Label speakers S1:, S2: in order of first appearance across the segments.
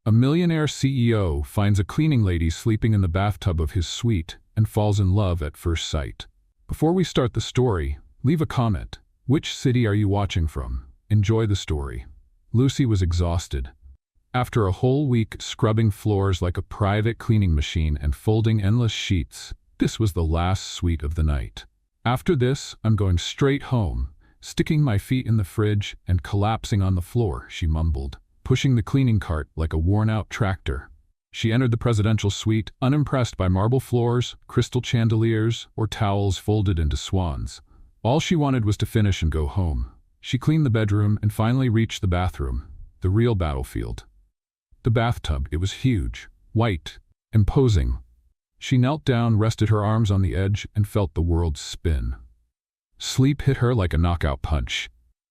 S1: A millionaire CEO finds a cleaning lady sleeping in the bathtub of his suite and falls in love at first sight. Before we start the story, leave a comment. Which city are you watching from? Enjoy the story. Lucy was exhausted. After a whole week scrubbing floors like a private cleaning machine and folding endless sheets, this was the last sweet of the night. After this, I'm going straight home, sticking my feet in the fridge and collapsing on the floor, she mumbled, pushing the cleaning cart like a worn-out tractor. She entered the presidential suite, unimpressed by marble floors, crystal chandeliers, or towels folded into swans. All she wanted was to finish and go home. She cleaned the bedroom and finally reached the bathroom, the real battlefield. The bathtub, it was huge, white, imposing. She knelt down, rested her arms on the edge, and felt the world spin. Sleep hit her like a knockout punch.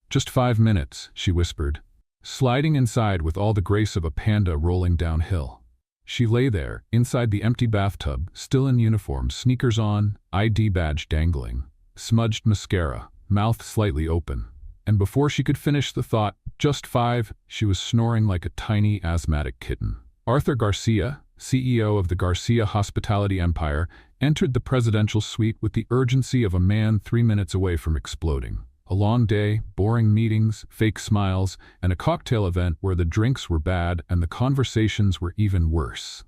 S1: "Just 5 minutes," she whispered, sliding inside with all the grace of a panda rolling downhill. She lay there, inside the empty bathtub, still in uniform, sneakers on, ID badge dangling, smudged mascara, mouth slightly open. And before she could finish the thought, "just 5, she was snoring like a tiny asthmatic kitten. Arthur Garcia, CEO of the Garcia Hospitality Empire, entered the presidential suite with the urgency of a man 3 minutes away from exploding. A long day, boring meetings, fake smiles, and a cocktail event where the drinks were bad and the conversations were even worse.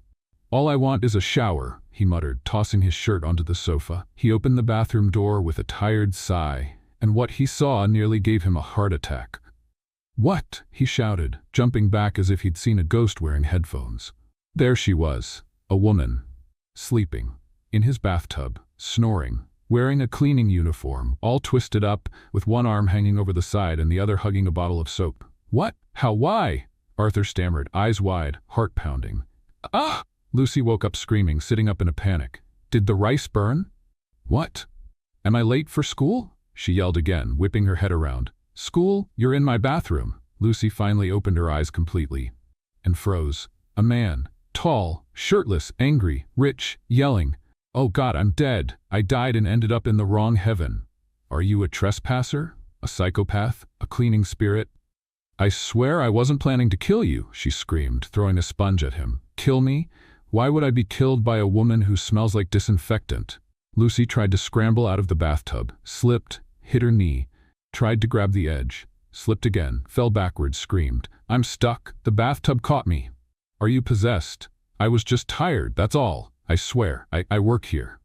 S1: "All I want is a shower," he muttered, tossing his shirt onto the sofa. He opened the bathroom door with a tired sigh, and what he saw nearly gave him a heart attack. "What?" he shouted, jumping back as if he'd seen a ghost wearing headphones. There she was, a woman, sleeping, in his bathtub, snoring, wearing a cleaning uniform, all twisted up, with one arm hanging over the side and the other hugging a bottle of soap. "What? How? Why?" Arthur stammered, eyes wide, heart pounding. "Ah!" Lucy woke up screaming, sitting up in a panic. "Did the rice burn?" "What? Am I late for school?" she yelled again, whipping her head around. "School? You're in my bathroom." Lucy finally opened her eyes completely and froze. A man, tall, shirtless, angry, rich, yelling, "Oh God, I'm dead. I died and ended up in the wrong heaven. Are you a trespasser? A psychopath? A cleaning spirit?" "I swear I wasn't planning to kill you," she screamed, throwing a sponge at him. "Kill me? Why would I be killed by a woman who smells like disinfectant?" Lucy tried to scramble out of the bathtub, slipped, hit her knee, tried to grab the edge, slipped again, fell backwards, screamed, "I'm stuck. The bathtub caught me." "Are you possessed?" "I was just tired, that's all. I swear, I work here."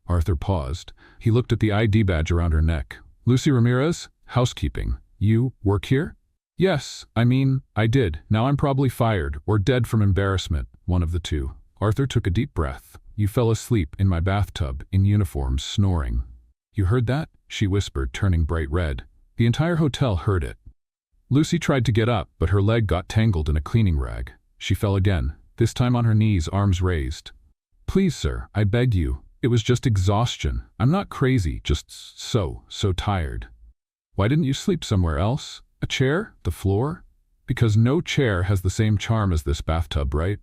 S1: Arthur paused. He looked at the ID badge around her neck. "Lucy Ramirez, housekeeping. You work here?" "Yes, I did. Now I'm probably fired, or dead from embarrassment, one of the two." Arthur took a deep breath. "You fell asleep in my bathtub, in uniform, snoring." "You heard that?" she whispered, turning bright red. The entire hotel heard it. Lucy tried to get up, but her leg got tangled in a cleaning rag. She fell again, this time on her knees, arms raised. "Please, sir, I beg you. It was just exhaustion. I'm not crazy, just so tired." "Why didn't you sleep somewhere else? A chair? The floor?" "Because no chair has the same charm as this bathtub, right?"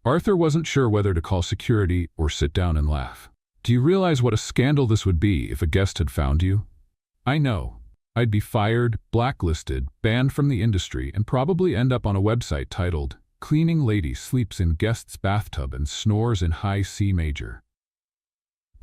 S1: Arthur wasn't sure whether to call security or sit down and laugh. "Do you realize what a scandal this would be if a guest had found you?" "I know. I'd be fired, blacklisted, banned from the industry, and probably end up on a website titled, 'Cleaning Lady Sleeps in Guest's Bathtub and Snores in High C Major.'"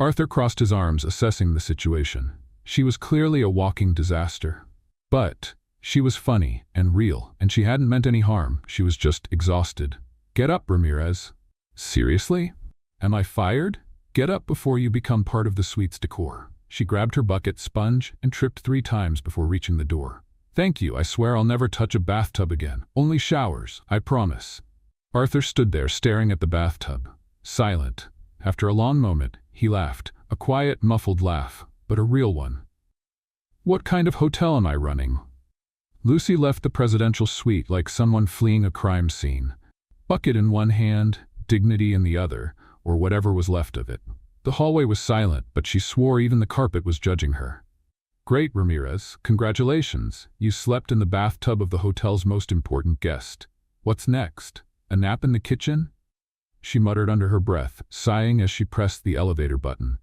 S1: Arthur crossed his arms, assessing the situation. She was clearly a walking disaster. But she was funny and real, and she hadn't meant any harm. She was just exhausted. "Get up, Ramirez." "Seriously? Am I fired?" "Get up before you become part of the suite's decor." She grabbed her bucket, sponge, and tripped 3 times before reaching the door. "Thank you. I swear I'll never touch a bathtub again. Only showers, I promise." Arthur stood there staring at the bathtub, silent. After a long moment, he laughed, a quiet, muffled laugh, but a real one. "What kind of hotel am I running?" Lucy left the presidential suite like someone fleeing a crime scene. Bucket in one hand, dignity in the other, or whatever was left of it. The hallway was silent, but she swore even the carpet was judging her. "Great, Ramirez. Congratulations. You slept in the bathtub of the hotel's most important guest. What's next? A nap in the kitchen?" She muttered under her breath, sighing as she pressed the elevator button.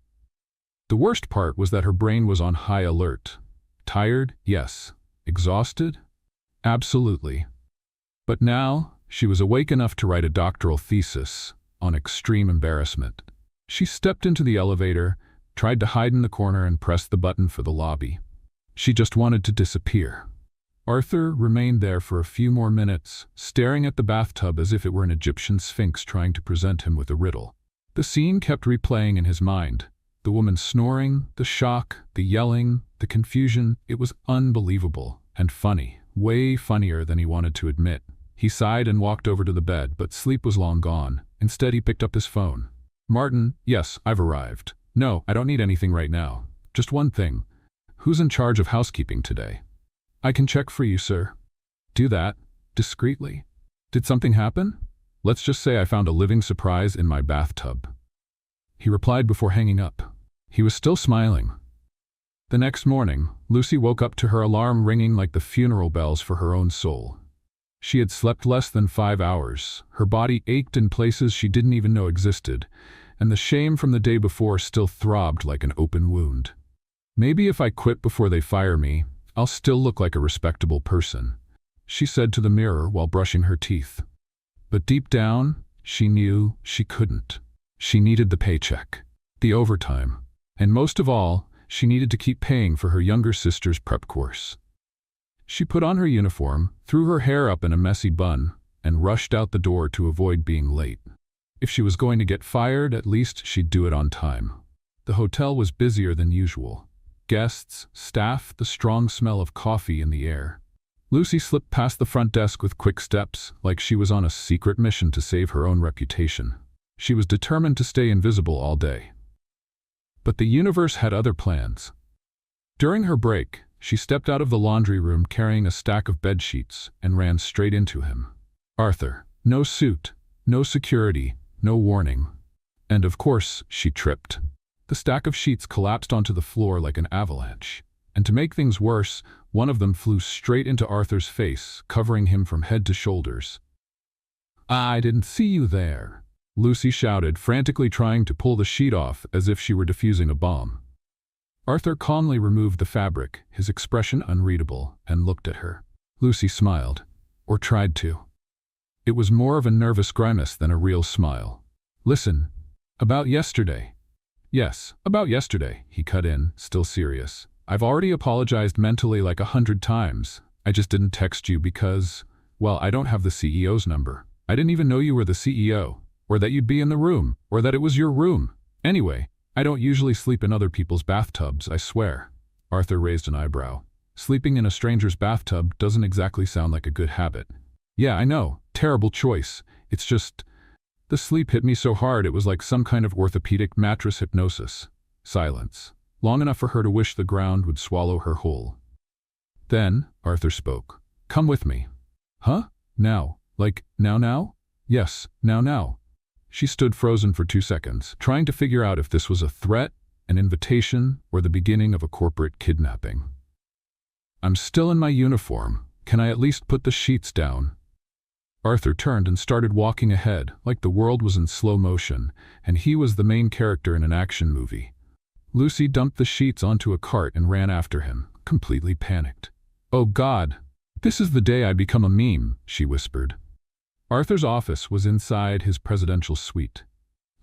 S1: The worst part was that her brain was on high alert. Tired? Yes. Exhausted? Absolutely. But now, She was awake enough to write a doctoral thesis on extreme embarrassment. She stepped into the elevator, tried to hide in the corner, and pressed the button for the lobby. She just wanted to disappear. Arthur remained there for a few more minutes, staring at the bathtub as if it were an Egyptian sphinx trying to present him with a riddle. The scene kept replaying in his mind. The woman snoring, the shock, the yelling, the confusion. It was unbelievable and funny, way funnier than he wanted to admit. He sighed and walked over to the bed, but sleep was long gone. Instead, he picked up his phone. "Martin, yes, I've arrived. No, I don't need anything right now. Just one thing. Who's in charge of housekeeping today?" "I can check for you, sir." "Do that, discreetly." "Did something happen?" "Let's just say I found a living surprise in my bathtub." He replied before hanging up. He was still smiling. The next morning, Lucy woke up to her alarm ringing like the funeral bells for her own soul. She had slept less than 5 hours. Her body ached in places she didn't even know existed, and the shame from the day before still throbbed like an open wound. "Maybe if I quit before they fire me, I'll still look like a respectable person," she said to the mirror while brushing her teeth. But deep down, she knew she couldn't. She needed the paycheck, the overtime, and most of all, she needed to keep paying for her younger sister's prep course. She put on her uniform, threw her hair up in a messy bun, and rushed out the door to avoid being late. If she was going to get fired, at least she'd do it on time. The hotel was busier than usual. Guests, staff, the strong smell of coffee in the air. Lucy slipped past the front desk with quick steps, like she was on a secret mission to save her own reputation. She was determined to stay invisible all day. But the universe had other plans. During her break, she stepped out of the laundry room carrying a stack of bed sheets and ran straight into him. Arthur. No suit, no security, no warning. And of course, she tripped. The stack of sheets collapsed onto the floor like an avalanche. And to make things worse, one of them flew straight into Arthur's face, covering him from head to shoulders. "I didn't see you there," Lucy shouted, frantically trying to pull the sheet off as if she were defusing a bomb. Arthur calmly removed the fabric, his expression unreadable, and looked at her. Lucy smiled, or tried to. It was more of a nervous grimace than a real smile. "Listen, about yesterday." "Yes, about yesterday," he cut in, still serious. "I've already apologized mentally like 100 times. I just didn't text you because, well, I don't have the CEO's number. I didn't even know you were the CEO, or that you'd be in the room, or that it was your room. Anyway, I don't usually sleep in other people's bathtubs, I swear." Arthur raised an eyebrow. Sleeping in a stranger's bathtub doesn't exactly sound like a good habit. "Yeah, I know. Terrible choice. It's just... the sleep hit me so hard it was like some kind of orthopedic mattress hypnosis." Silence. Long enough for her to wish the ground would swallow her whole. Then, Arthur spoke. "Come with me." "Huh? Now? Like, now? "Yes, now. She stood frozen for 2 seconds, trying to figure out if this was a threat, an invitation, or the beginning of a corporate kidnapping. "I'm still in my uniform. Can I at least put the sheets down?" Arthur turned and started walking ahead, like the world was in slow motion, and he was the main character in an action movie. Lucy dumped the sheets onto a cart and ran after him, completely panicked. "Oh God, this is the day I become a meme," she whispered. Arthur's office was inside his presidential suite.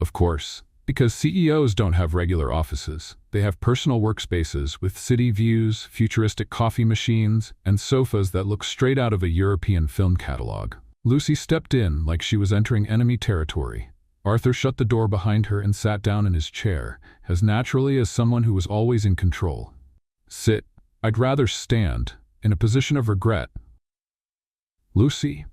S1: Of course, because CEOs don't have regular offices. They have personal workspaces with city views, futuristic coffee machines, and sofas that look straight out of a European film catalog. Lucy stepped in like she was entering enemy territory. Arthur shut the door behind her and sat down in his chair, as naturally as someone who was always in control. "Sit. I'd rather stand, in a position of regret." "Lucy."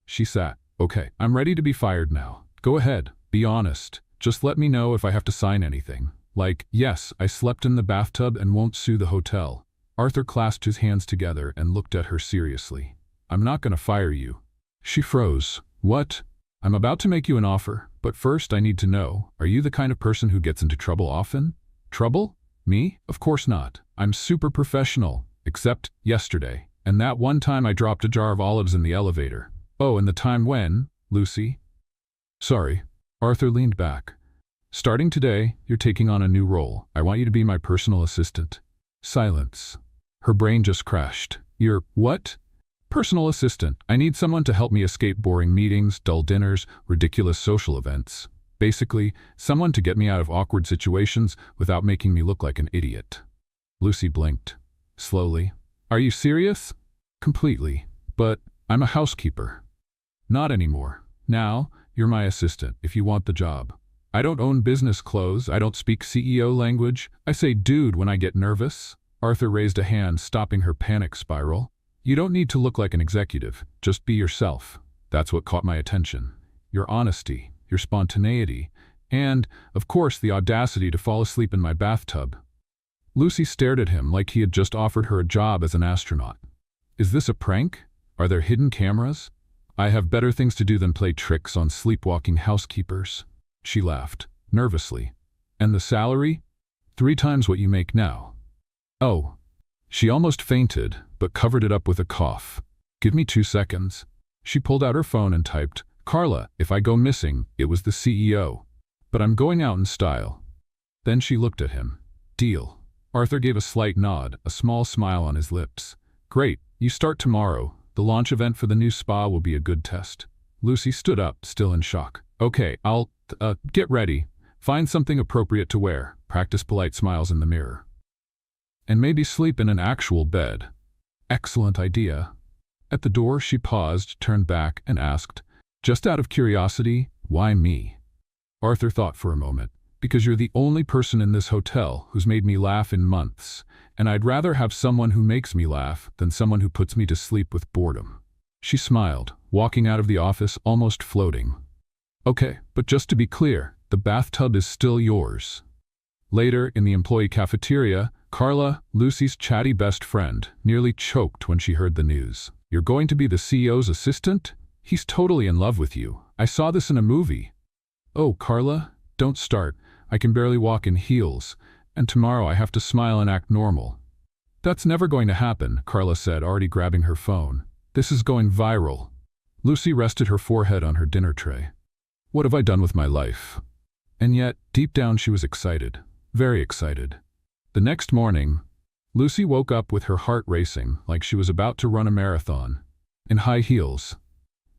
S1: She sat. "Okay, I'm ready to be fired now. Go ahead, be honest. Just let me know if I have to sign anything. Like, yes, I slept in the bathtub and won't sue the hotel." Arthur clasped his hands together and looked at her seriously. "I'm not going to fire you." She froze. "What?" "I'm about to make you an offer, but first I need to know, are you the kind of person who gets into trouble often?" "Trouble? Me? Of course not. I'm super professional, except yesterday, and that one time I dropped a jar of olives in the elevator." "Oh, and the time when, Lucy?" "Sorry." Arthur leaned back. "Starting today, you're taking on a new role. I want you to be my personal assistant." Silence. Her brain just crashed. "You're what?" Personal assistant. I need someone to help me escape boring meetings, dull dinners, ridiculous social events. Basically, someone to get me out of awkward situations without making me look like an idiot. Lucy blinked. Slowly. Are you serious? Completely. But I'm a housekeeper. Not anymore. Now, you're my assistant if you want the job. I don't own business clothes. I don't speak CEO language. I say dude when I get nervous. Arthur raised a hand, stopping her panic spiral. You don't need to look like an executive. Just be yourself. That's what caught my attention. Your honesty, your spontaneity, and, of course, the audacity to fall asleep in my bathtub. Lucy stared at him like he had just offered her a job as an astronaut. Is this a prank? Are there hidden cameras? I have better things to do than play tricks on sleepwalking housekeepers. She laughed, nervously. And the salary? 3 times what you make now. Oh. She almost fainted, but covered it up with a cough. Give me 2 seconds. She pulled out her phone and typed, Carla, if I go missing, it was the CEO. But I'm going out in style. Then she looked at him. Deal. Arthur gave a slight nod, a small smile on his lips. Great, you start tomorrow. The launch event for the new spa will be a good test. Lucy stood up, still in shock. Okay, I'll, get ready. Find something appropriate to wear. Practice polite smiles in the mirror. And maybe sleep in an actual bed. Excellent idea. At the door, she paused, turned back, and asked, just out of curiosity, why me? Arthur thought for a moment. Because you're the only person in this hotel who's made me laugh in months, and I'd rather have someone who makes me laugh than someone who puts me to sleep with boredom. She smiled, walking out of the office almost floating. Okay, but just to be clear, the bathtub is still yours. Later, in the employee cafeteria, Carla, Lucy's chatty best friend, nearly choked when she heard the news. You're going to be the CEO's assistant? He's totally in love with you. I saw this in a movie. Oh, Carla, don't start. I can barely walk in heels, and tomorrow I have to smile and act normal. That's never going to happen, Carla said, already grabbing her phone. This is going viral. Lucy rested her forehead on her dinner tray. What have I done with my life? And yet, deep down she was excited. Very excited. The next morning, Lucy woke up with her heart racing, like she was about to run a marathon. In high heels.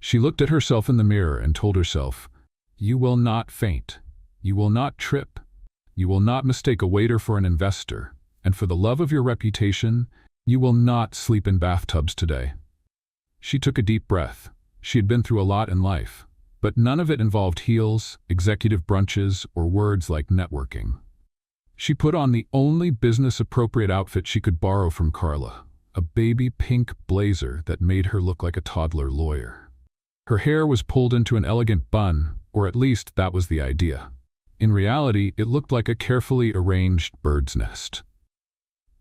S1: She looked at herself in the mirror and told herself, you will not faint. You will not trip. You will not mistake a waiter for an investor. And for the love of your reputation, you will not sleep in bathtubs today. She took a deep breath. She had been through a lot in life, but none of it involved heels, executive brunches, or words like networking. She put on the only business-appropriate outfit she could borrow from Carla, a baby pink blazer that made her look like a toddler lawyer. Her hair was pulled into an elegant bun, or at least that was the idea. In reality, it looked like a carefully arranged bird's nest.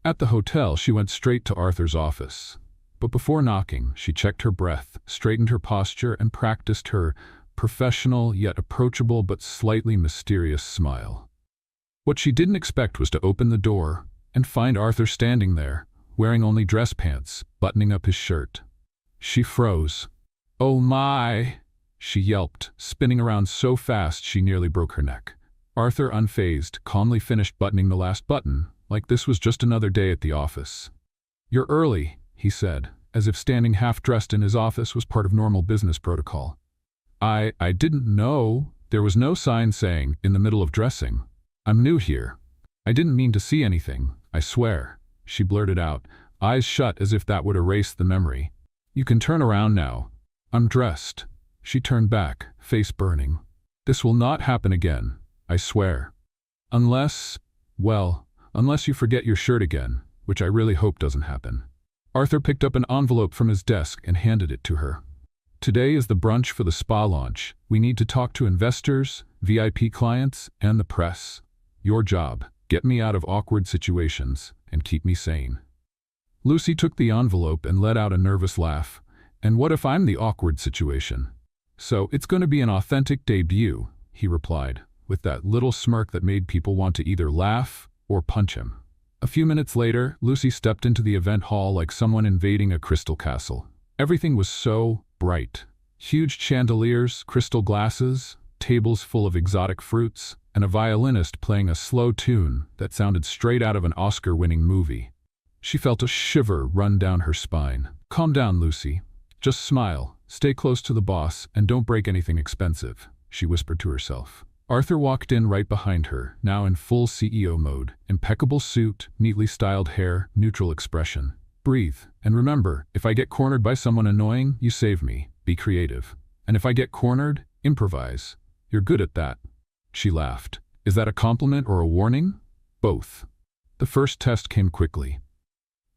S1: At the hotel, she went straight to Arthur's office. But before knocking, she checked her breath, straightened her posture, and practiced her professional yet approachable but slightly mysterious smile. What she didn't expect was to open the door and find Arthur standing there, wearing only dress pants, buttoning up his shirt. She froze. Oh my! She yelped, spinning around so fast she nearly broke her neck. Arthur, unfazed, calmly finished buttoning the last button, like this was just another day at the office. You're early, he said, as if standing half-dressed in his office was part of normal business protocol. I didn't know. There was no sign saying, in the middle of dressing. I'm new here. I didn't mean to see anything, I swear, she blurted out, eyes shut as if that would erase the memory. You can turn around now. I'm dressed. She turned back, face burning. This will not happen again, I swear. Unless you forget your shirt again, which I really hope doesn't happen. Arthur picked up an envelope from his desk and handed it to her. Today is the brunch for the spa launch. We need to talk to investors, VIP clients, and the press. Your job, get me out of awkward situations and keep me sane. Lucy took the envelope and let out a nervous laugh. And what if I'm the awkward situation? So it's going to be an authentic debut, he replied, with that little smirk that made people want to either laugh or punch him. A few minutes later, Lucy stepped into the event hall like someone invading a crystal castle. Everything was so bright. Huge chandeliers, crystal glasses, tables full of exotic fruits, and a violinist playing a slow tune that sounded straight out of an Oscar-winning movie. She felt a shiver run down her spine. Calm down, Lucy. Just smile, stay close to the boss, and don't break anything expensive, she whispered to herself. Arthur walked in right behind her, now in full CEO mode. Impeccable suit, neatly styled hair, neutral expression. Breathe, and remember, if I get cornered by someone annoying, you save me. Be creative. And if I get cornered, improvise. You're good at that. She laughed. Is that a compliment or a warning? Both. The first test came quickly.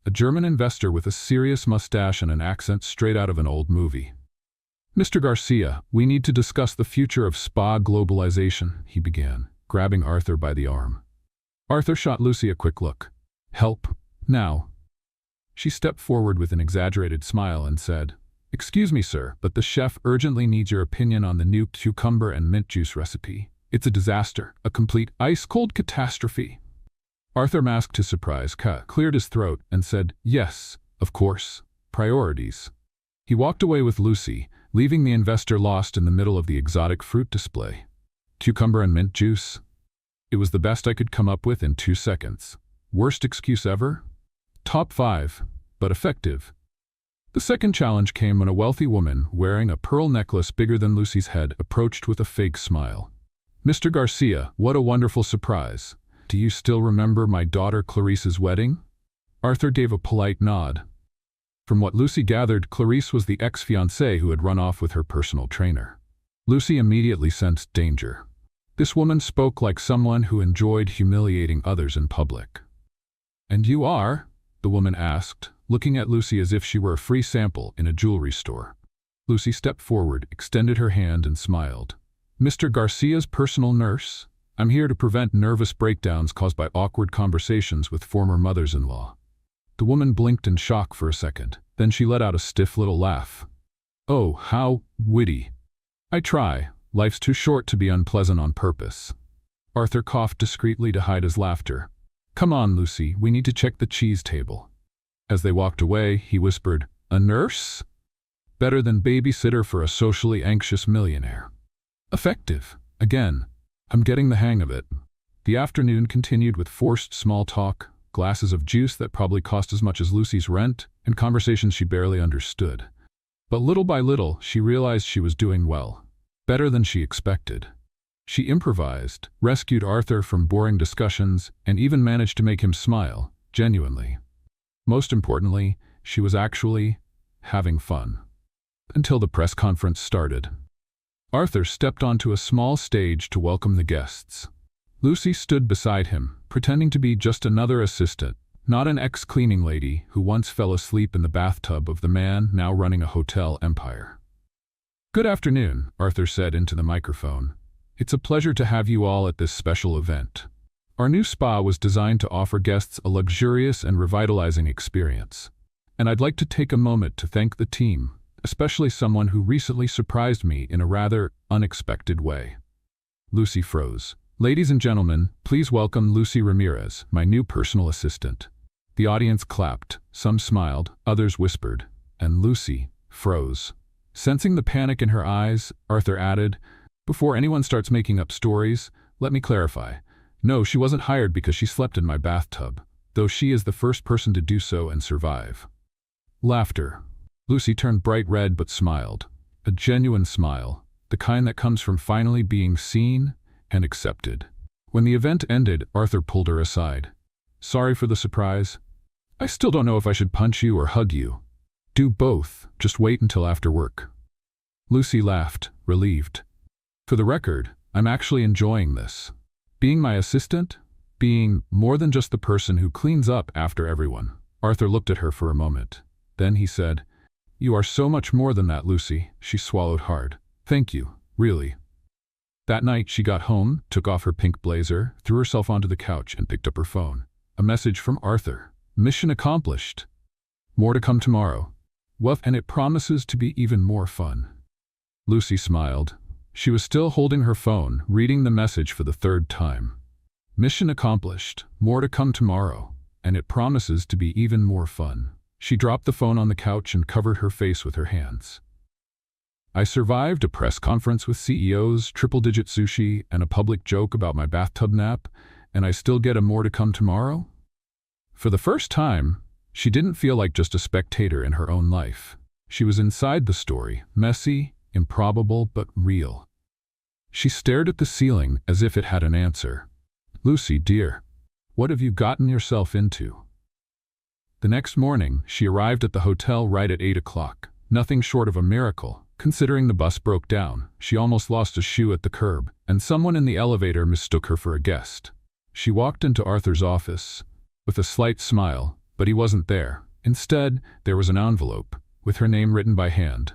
S1: A German investor with a serious mustache and an accent straight out of an old movie. Mr. Garcia, we need to discuss the future of spa globalization, he began, grabbing Arthur by the arm. Arthur shot Lucy a quick look. Help, now. She stepped forward with an exaggerated smile and said, Excuse me, sir, but the chef urgently needs your opinion on the new cucumber and mint juice recipe. It's a disaster, a complete ice-cold catastrophe. Arthur masked his surprise, cleared his throat, and said, Yes, of course. Priorities. He walked away with Lucy, leaving the investor lost in the middle of the exotic fruit display. Cucumber and mint juice? It was the best I could come up with in 2 seconds. Worst excuse ever? Top 5, but effective. The second challenge came when a wealthy woman, wearing a pearl necklace bigger than Lucy's head, approached with a fake smile. Mr. Garcia, what a wonderful surprise. Do you still remember my daughter Clarice's wedding? Arthur gave a polite nod. From what Lucy gathered, Clarice was the ex-fiancée who had run off with her personal trainer. Lucy immediately sensed danger. This woman spoke like someone who enjoyed humiliating others in public. And you are? The woman asked, looking at Lucy as if she were a free sample in a jewelry store. Lucy stepped forward, extended her hand, and smiled. Mr. Garcia's personal nurse? I'm here to prevent nervous breakdowns caused by awkward conversations with former mothers-in-law. The woman blinked in shock for a second. Then she let out a stiff little laugh. Oh, how witty. I try. Life's too short to be unpleasant on purpose. Arthur coughed discreetly to hide his laughter. Come on, Lucy, we need to check the cheese table. As they walked away, he whispered, A nurse? Better than babysitter for a socially anxious millionaire. Effective. Again. I'm getting the hang of it. The afternoon continued with forced small talk, glasses of juice that probably cost as much as Lucy's rent, and conversations she barely understood. But little by little, she realized she was doing well. Better than she expected. She improvised, rescued Arthur from boring discussions, and even managed to make him smile, genuinely. Most importantly, she was actually having fun. Until the press conference started. Arthur stepped onto a small stage to welcome the guests. Lucy stood beside him, pretending to be just another assistant, not an ex-cleaning lady who once fell asleep in the bathtub of the man now running a hotel empire. Good afternoon, Arthur said into the microphone. It's a pleasure to have you all at this special event. Our new spa was designed to offer guests a luxurious and revitalizing experience. And I'd like to take a moment to thank the team, especially someone who recently surprised me in a rather unexpected way. Lucy froze. Ladies and gentlemen, please welcome Lucy Ramirez, my new personal assistant. The audience clapped, some smiled, others whispered, and Lucy froze. Sensing the panic in her eyes, Arthur added, Before anyone starts making up stories, let me clarify. No, she wasn't hired because she slept in my bathtub, though she is the first person to do so and survive. Laughter. Lucy turned bright red but smiled. A genuine smile, the kind that comes from finally being seen and accepted. When the event ended, Arthur pulled her aside. Sorry for the surprise. I still don't know if I should punch you or hug you. Do both, just wait until after work. Lucy laughed, relieved. For the record, I'm actually enjoying this. Being my assistant, being more than just the person who cleans up after everyone. Arthur looked at her for a moment. Then he said, You are so much more than that, Lucy. She swallowed hard. Thank you, really. That night she got home, took off her pink blazer, threw herself onto the couch and picked up her phone. A message from Arthur. Mission accomplished. More to come tomorrow. Well, and it promises to be even more fun. Lucy smiled. She was still holding her phone, reading the message for the third time. Mission accomplished. More to come tomorrow. And it promises to be even more fun. She dropped the phone on the couch and covered her face with her hands. I survived a press conference with CEOs, triple-digit sushi, and a public joke about my bathtub nap, and I still get a more to come tomorrow? For the first time, She didn't feel like just a spectator in her own life. She was inside the story, messy, improbable, but real. She stared at the ceiling as if it had an answer. "Lucy, dear, what have you gotten yourself into?" The next morning, she arrived at the hotel right at 8 o'clock. Nothing short of a miracle, considering the bus broke down. She almost lost a shoe at the curb, and someone in the elevator mistook her for a guest. She walked into Arthur's office with a slight smile, but he wasn't there. Instead, there was an envelope with her name written by hand.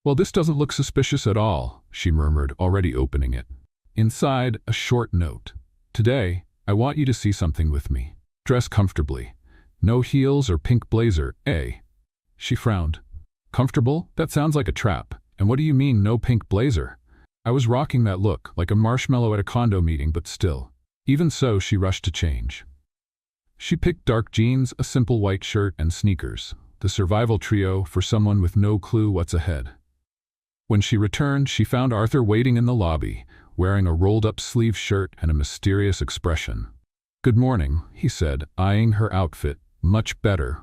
S1: "Well, this doesn't look suspicious at all," she murmured, already opening it. Inside, a short note. "Today, I want you to see something with me. Dress comfortably. No heels or pink blazer, eh?" She frowned. "Comfortable? That sounds like a trap. And what do you mean, no pink blazer?" I was rocking that look, like a marshmallow at a condo meeting, but still. Even so, she rushed to change. She picked dark jeans, a simple white shirt, and sneakers. The survival trio for someone with no clue what's ahead. When she returned, she found Arthur waiting in the lobby, wearing a rolled-up sleeve shirt and a mysterious expression. "Good morning," he said, eyeing her outfit. "Much better.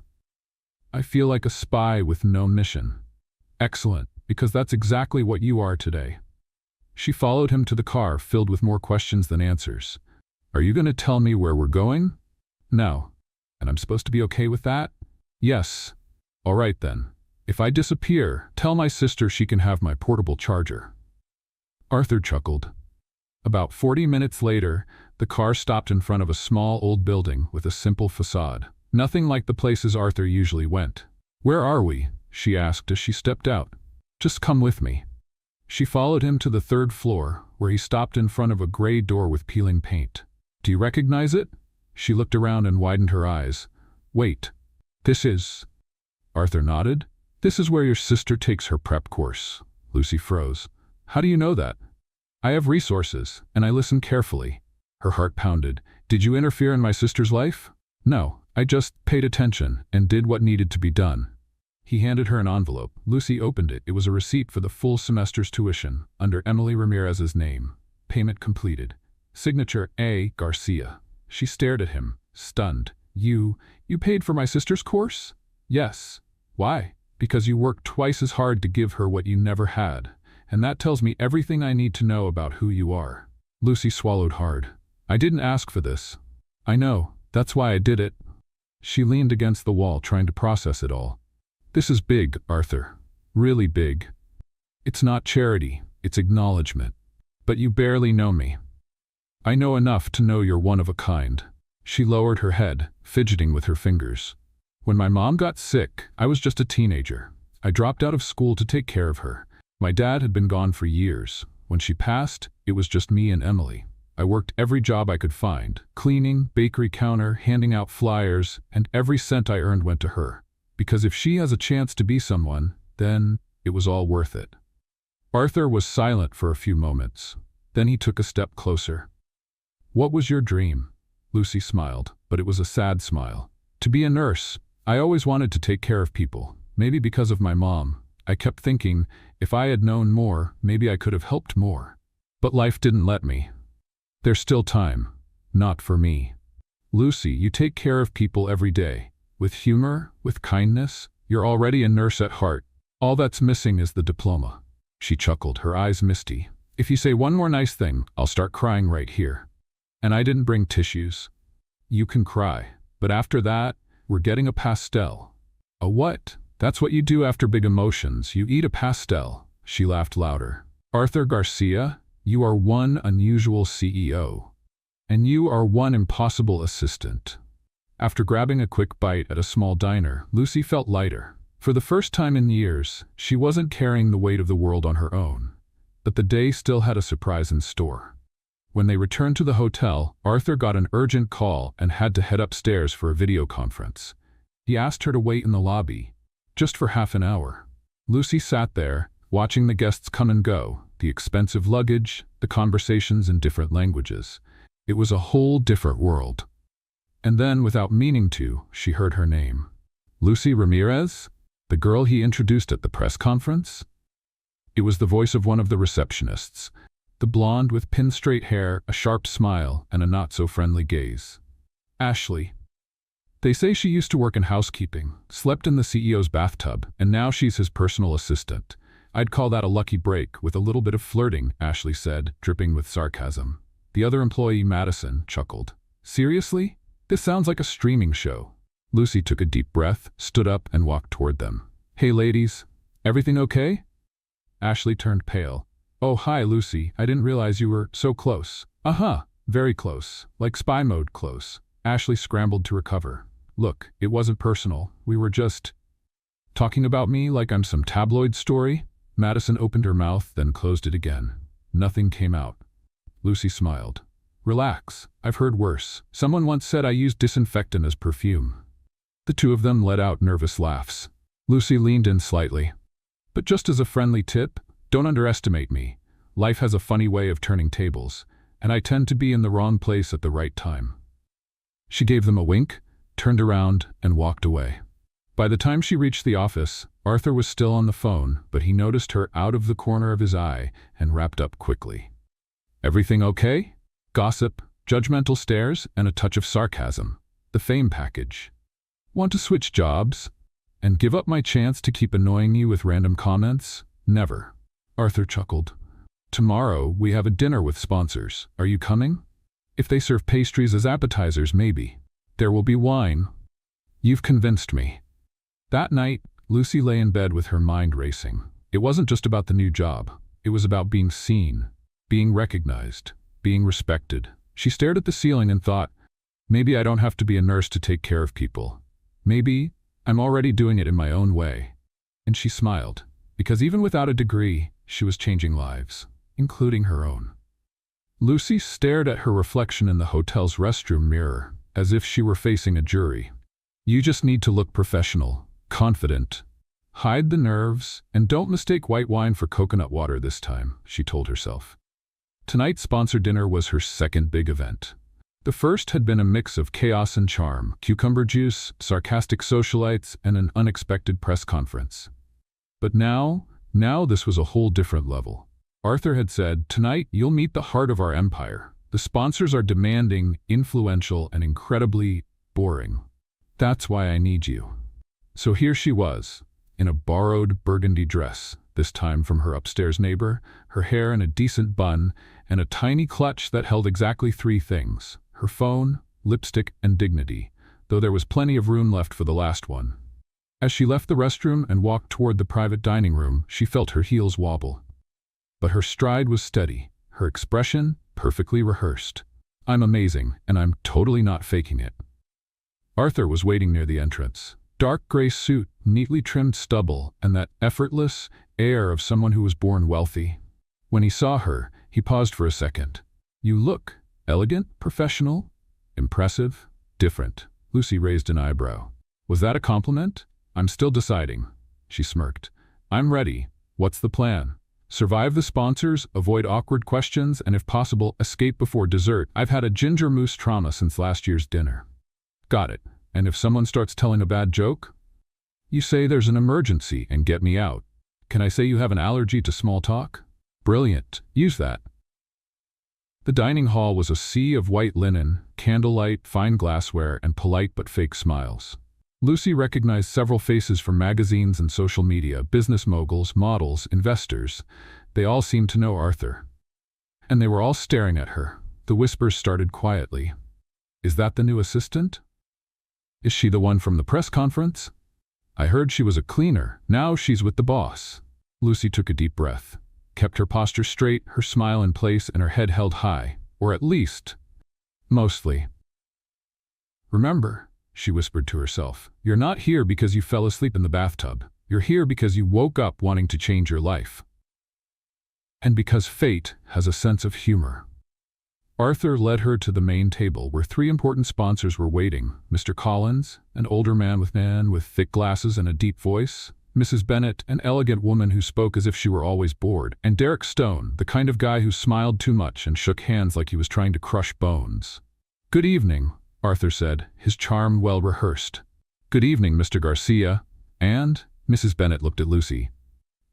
S1: I feel like a spy with no mission." "Excellent, because that's exactly what you are today." She followed him to the car, filled with more questions than answers. "Are you going to tell me where we're going?" "No." "And I'm supposed to be okay with that?" "Yes." "All right then. If I disappear, tell my sister she can have my portable charger." Arthur chuckled. About 40 minutes later, the car stopped in front of a small old building with a simple facade. Nothing like the places Arthur usually went. "Where are we?" she asked as she stepped out. "Just come with me." She followed him to the 3rd floor, where he stopped in front of a gray door with peeling paint. "Do you recognize it?" She looked around and widened her eyes. "Wait. This is—" Arthur nodded. "This is where your sister takes her prep course." Lucy froze. "How do you know that?" "I have resources, and I listen carefully." Her heart pounded. "Did you interfere in my sister's life?" "No. I just paid attention and did what needed to be done." He handed her an envelope. Lucy opened it. It was a receipt for the full semester's tuition, under Emily Ramirez's name. Payment completed. Signature A. Garcia. She stared at him, stunned. You paid for my sister's course?" "Yes." "Why?" "Because you worked twice as hard to give her what you never had. And that tells me everything I need to know about who you are." Lucy swallowed hard. "I didn't ask for this." "I know. That's why I did it." She leaned against the wall, trying to process it all. "This is big, Arthur. Really big. It's not charity, it's acknowledgement. But you barely know me. I know enough to know you're one of a kind." She lowered her head, fidgeting with her fingers. "When my mom got sick, I was just a teenager. I dropped out of school to take care of her. My dad had been gone for years. When she passed, it was just me and Emily. I worked every job I could find, cleaning, bakery counter, handing out flyers, and every cent I earned went to her. Because if she has a chance to be someone, then it was all worth it." Arthur was silent for a few moments. Then he took a step closer. "What was your dream?" Lucy smiled, but it was a sad smile. "To be a nurse. I always wanted to take care of people. Maybe because of my mom. I kept thinking, if I had known more, maybe I could have helped more. But life didn't let me. There's still time. Not for me." "Lucy, you take care of people every day. With humor, with kindness. You're already a nurse at heart. All that's missing is the diploma." She chuckled, her eyes misty. "If you say one more nice thing, I'll start crying right here. And I didn't bring tissues." "You can cry. But after that, we're getting a pastel." "A what?" "That's what you do after big emotions. You eat a pastel." She laughed louder. "Arthur Garcia, you are one unusual CEO. And you are one impossible assistant." After grabbing a quick bite at a small diner, Lucy felt lighter. For the first time in years, she wasn't carrying the weight of the world on her own. But the day still had a surprise in store. When they returned to the hotel, Arthur got an urgent call and had to head upstairs for a video conference. He asked her to wait in the lobby, just for half an hour. Lucy sat there, watching the guests come and go, the expensive luggage, the conversations in different languages. It was a whole different world. And then, without meaning to, she heard her name. Lucy Ramirez? The girl he introduced at the press conference? It was the voice of one of the receptionists, the blonde with pin-straight hair, a sharp smile, and a not-so-friendly gaze. "Ashley." They say she used to work in housekeeping, slept in the CEO's bathtub, and now she's his personal assistant. I'd call that a lucky break with a little bit of flirting, Ashley said, dripping with sarcasm. The other employee, Madison, chuckled. Seriously? This sounds like a streaming show. Lucy took a deep breath, stood up, and walked toward them. Hey ladies, everything okay? Ashley turned pale. Oh hi Lucy, I didn't realize you were so close. Very close, like spy mode close. Ashley scrambled to recover. Look, it wasn't personal, we were just… Talking about me like I'm some tabloid story? Madison opened her mouth, then closed it again. Nothing came out. Lucy smiled. Relax, I've heard worse. Someone once said I used disinfectant as perfume. The two of them let out nervous laughs. Lucy leaned in slightly. But just as a friendly tip, don't underestimate me. Life has a funny way of turning tables, and I tend to be in the wrong place at the right time. She gave them a wink, turned around, and walked away. By the time she reached the office, Arthur was still on the phone, but he noticed her out of the corner of his eye and wrapped up quickly. Everything okay? Gossip, judgmental stares, and a touch of sarcasm. The fame package. Want to switch jobs? And give up my chance to keep annoying you with random comments? Never. Arthur chuckled. Tomorrow, we have a dinner with sponsors. Are you coming? If they serve pastries as appetizers, maybe. There will be wine. You've convinced me. That night, Lucy lay in bed with her mind racing. It wasn't just about the new job. It was about being seen, being recognized, being respected. She stared at the ceiling and thought, maybe I don't have to be a nurse to take care of people. Maybe I'm already doing it in my own way. And she smiled, because even without a degree, she was changing lives, including her own. Lucy stared at her reflection in the hotel's restroom mirror, as if she were facing a jury. You just need to look professional, confident. Hide the nerves, and don't mistake white wine for coconut water this time, she told herself. Tonight's sponsor dinner was her second big event. The first had been a mix of chaos and charm, cucumber juice, sarcastic socialites, and an unexpected press conference. But now this was a whole different level. Arthur had said, tonight you'll meet the heart of our empire. The sponsors are demanding, influential, and incredibly boring. That's why I need you. So here she was, in a borrowed burgundy dress, this time from her upstairs neighbor, her hair in a decent bun, and a tiny clutch that held exactly three things: her phone, lipstick, and dignity, though there was plenty of room left for the last one. As she left the restroom and walked toward the private dining room, she felt her heels wobble. But her stride was steady, her expression perfectly rehearsed. I'm amazing, and I'm totally not faking it. Arthur was waiting near the entrance. Dark gray suit, neatly trimmed stubble, and that effortless air of someone who was born wealthy. When he saw her, he paused for a second. You look elegant, professional, impressive, different. Lucy raised an eyebrow. Was that a compliment? I'm still deciding. She smirked. I'm ready. What's the plan? Survive the sponsors, avoid awkward questions, and if possible, escape before dessert. I've had a ginger mousse trauma since last year's dinner. Got it. And if someone starts telling a bad joke? You say there's an emergency and get me out. Can I say you have an allergy to small talk? Brilliant. Use that. The dining hall was a sea of white linen, candlelight, fine glassware, and polite but fake smiles. Lucy recognized several faces from magazines and social media, business moguls, models, investors. They all seemed to know Arthur. And they were all staring at her. The whispers started quietly. Is that the new assistant? Is she the one from the press conference? I heard she was a cleaner. Now she's with the boss. Lucy took a deep breath, kept her posture straight, her smile in place, and her head held high. Or at least, mostly. Remember, she whispered to herself, you're not here because you fell asleep in the bathtub. You're here because you woke up wanting to change your life. And because fate has a sense of humor. Arthur led her to the main table where three important sponsors were waiting. Mr. Collins, an older man with thick glasses and a deep voice. Mrs. Bennett, an elegant woman who spoke as if she were always bored. And Derek Stone, the kind of guy who smiled too much and shook hands like he was trying to crush bones. Good evening, Arthur said, his charm well rehearsed. Good evening, Mr. Garcia. And Mrs. Bennett looked at Lucy.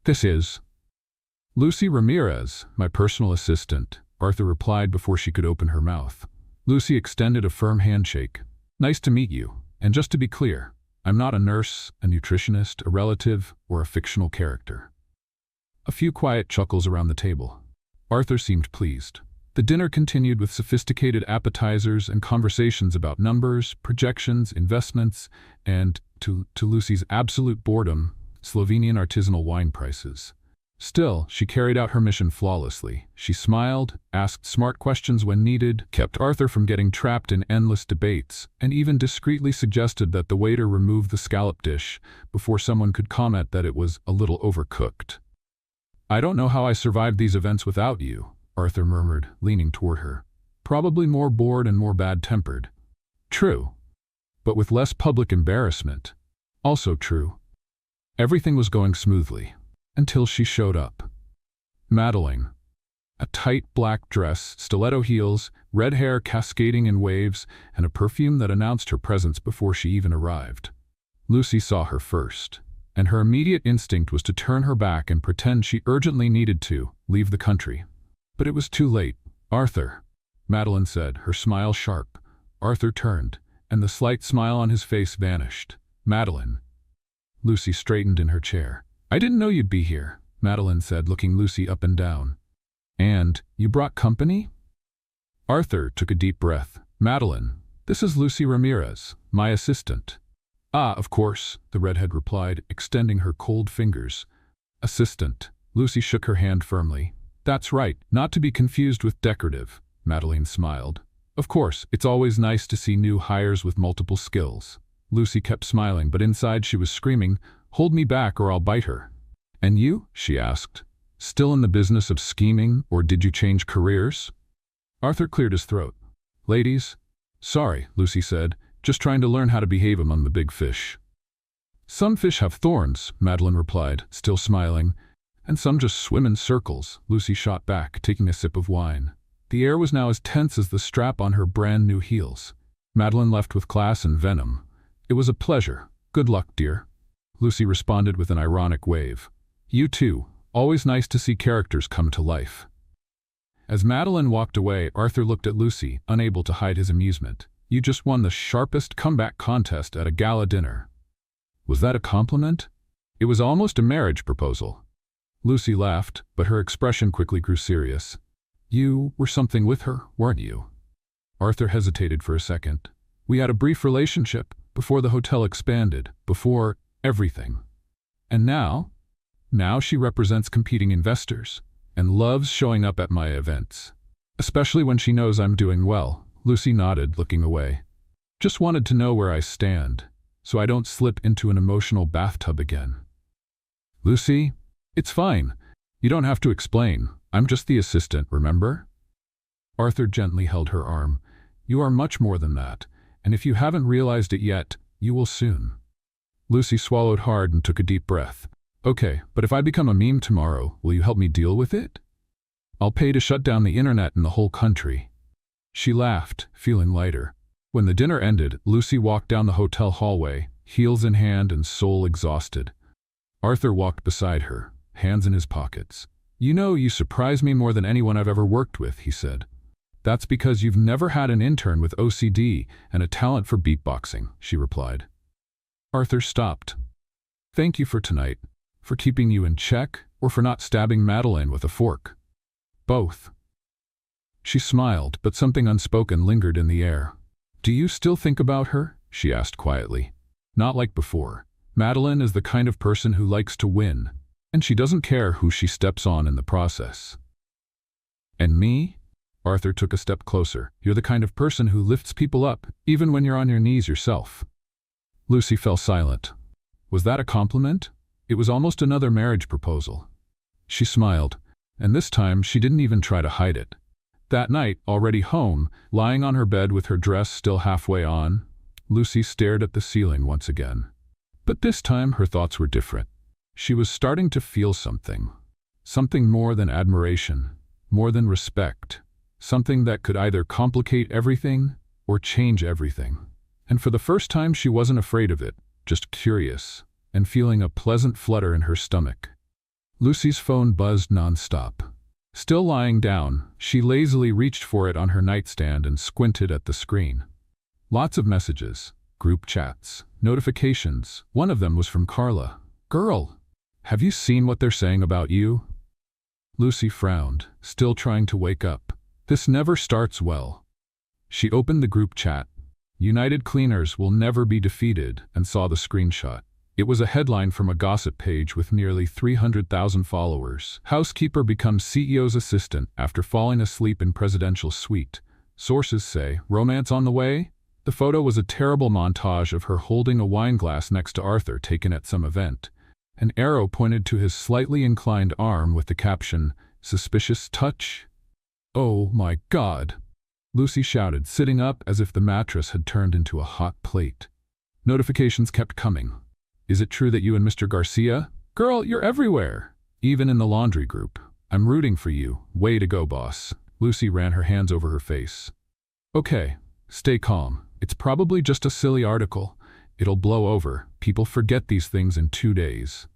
S1: This is Lucy Ramirez, my personal assistant, Arthur replied before she could open her mouth. Lucy extended a firm handshake. Nice to meet you. And just to be clear, I'm not a nurse, a nutritionist, a relative, or a fictional character. A few quiet chuckles around the table. Arthur seemed pleased. The dinner continued with sophisticated appetizers and conversations about numbers, projections, investments, and, to Lucy's absolute boredom, Slovenian artisanal wine prices. Still, she carried out her mission flawlessly. She smiled, asked smart questions when needed, kept Arthur from getting trapped in endless debates, and even discreetly suggested that the waiter remove the scallop dish before someone could comment that it was a little overcooked. "I don't know how I survived these events without you," Arthur murmured, leaning toward her. "Probably more bored and more bad-tempered." "True. But with less public embarrassment." "Also true." Everything was going smoothly. Until she showed up. Madeline. A tight black dress, stiletto heels, red hair cascading in waves, and a perfume that announced her presence before she even arrived. Lucy saw her first, and her immediate instinct was to turn her back and pretend she urgently needed to leave the country. But it was too late. "Arthur," Madeline said, her smile sharp. Arthur turned, and the slight smile on his face vanished. "Madeline." Lucy straightened in her chair. "I didn't know you'd be here," Madeline said, looking Lucy up and down. "And you brought company?" Arthur took a deep breath. "Madeline, this is Lucy Ramirez, my assistant." "Ah, of course," the redhead replied, extending her cold fingers. "Assistant." Lucy shook her hand firmly. "That's right, not to be confused with decorative," Madeline smiled. "Of course, it's always nice to see new hires with multiple skills." Lucy kept smiling, but inside she was screaming, "Hold me back or I'll bite her." "And you?" she asked. "Still in the business of scheming, or did you change careers?" Arthur cleared his throat. "Ladies?" "Sorry," Lucy said, "just trying to learn how to behave among the big fish." "Some fish have thorns," Madeline replied, still smiling. "And some just swim in circles," Lucy shot back, taking a sip of wine. The air was now as tense as the strap on her brand-new heels. Madeline left with class and venom. "It was a pleasure. Good luck, dear." Lucy responded with an ironic wave. "You too. Always nice to see characters come to life." As Madeline walked away, Arthur looked at Lucy, unable to hide his amusement. "You just won the sharpest comeback contest at a gala dinner." Was that a compliment? It was almost a marriage proposal. Lucy laughed, but her expression quickly grew serious. "You were something with her, weren't you?" Arthur hesitated for a second. "We had a brief relationship, before the hotel expanded, before everything. And now? Now she represents competing investors, and loves showing up at my events. Especially when she knows I'm doing well." Lucy nodded, looking away. "Just wanted to know where I stand, so I don't slip into an emotional bathtub again." "Lucy, it's fine. You don't have to explain. I'm just the assistant, remember?" Arthur gently held her arm. "You are much more than that, and if you haven't realized it yet, you will soon." Lucy swallowed hard and took a deep breath. "Okay, but if I become a meme tomorrow, will you help me deal with it? I'll pay to shut down the internet in the whole country." She laughed, feeling lighter. When the dinner ended, Lucy walked down the hotel hallway, heels in hand and soul exhausted. Arthur walked beside her, hands in his pockets. "You know, you surprise me more than anyone I've ever worked with," he said. "That's because you've never had an intern with OCD and a talent for beatboxing," she replied. Arthur stopped. "Thank you for tonight. For keeping you in check, or for not stabbing Madeline with a fork?" "Both." She smiled, but something unspoken lingered in the air. "Do you still think about her?" she asked quietly. "Not like before. Madeline is the kind of person who likes to win, and she doesn't care who she steps on in the process." "And me?" Arthur took a step closer. "You're the kind of person who lifts people up, even when you're on your knees yourself." Lucy fell silent. Was that a compliment? It was almost another marriage proposal. She smiled, and this time she didn't even try to hide it. That night, already home, lying on her bed with her dress still halfway on, Lucy stared at the ceiling once again. But this time her thoughts were different. She was starting to feel something. Something more than admiration, more than respect. Something that could either complicate everything or change everything. And for the first time she wasn't afraid of it, just curious, and feeling a pleasant flutter in her stomach. Lucy's phone buzzed nonstop. Still lying down, she lazily reached for it on her nightstand and squinted at the screen. Lots of messages. Group chats, notifications. One of them was from Carla. "Girl, have you seen what they're saying about you?" Lucy frowned, still trying to wake up. This never starts well. She opened the group chat. "United Cleaners will never be defeated," and saw the screenshot. It was a headline from a gossip page with nearly 300,000 followers. "Housekeeper becomes CEO's assistant after falling asleep in presidential suite. Sources say, romance on the way?" The photo was a terrible montage of her holding a wine glass next to Arthur taken at some event. An arrow pointed to his slightly inclined arm with the caption, "Suspicious touch?" "Oh my God!" Lucy shouted, sitting up as if the mattress had turned into a hot plate. Notifications kept coming. "Is it true that you and Mr. Garcia? Girl, you're everywhere. Even in the laundry group. I'm rooting for you. Way to go, boss." Lucy ran her hands over her face. "Okay, stay calm. It's probably just a silly article. It'll blow over. People forget these things in 2 days."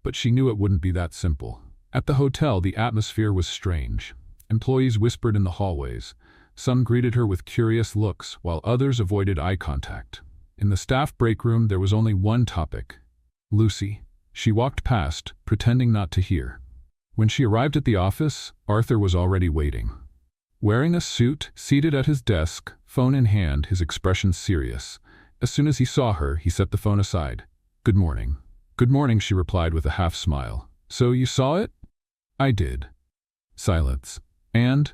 S1: But she knew it wouldn't be that simple. At the hotel, the atmosphere was strange. Employees whispered in the hallways. Some greeted her with curious looks, while others avoided eye contact. In the staff break room, there was only one topic: Lucy. She walked past, pretending not to hear. When she arrived at the office, Arthur was already waiting. Wearing a suit, seated at his desk, phone in hand, his expression serious. As soon as he saw her, he set the phone aside. "Good morning." "Good morning," she replied with a half-smile. "So you saw it?" "I did." Silence. "And?"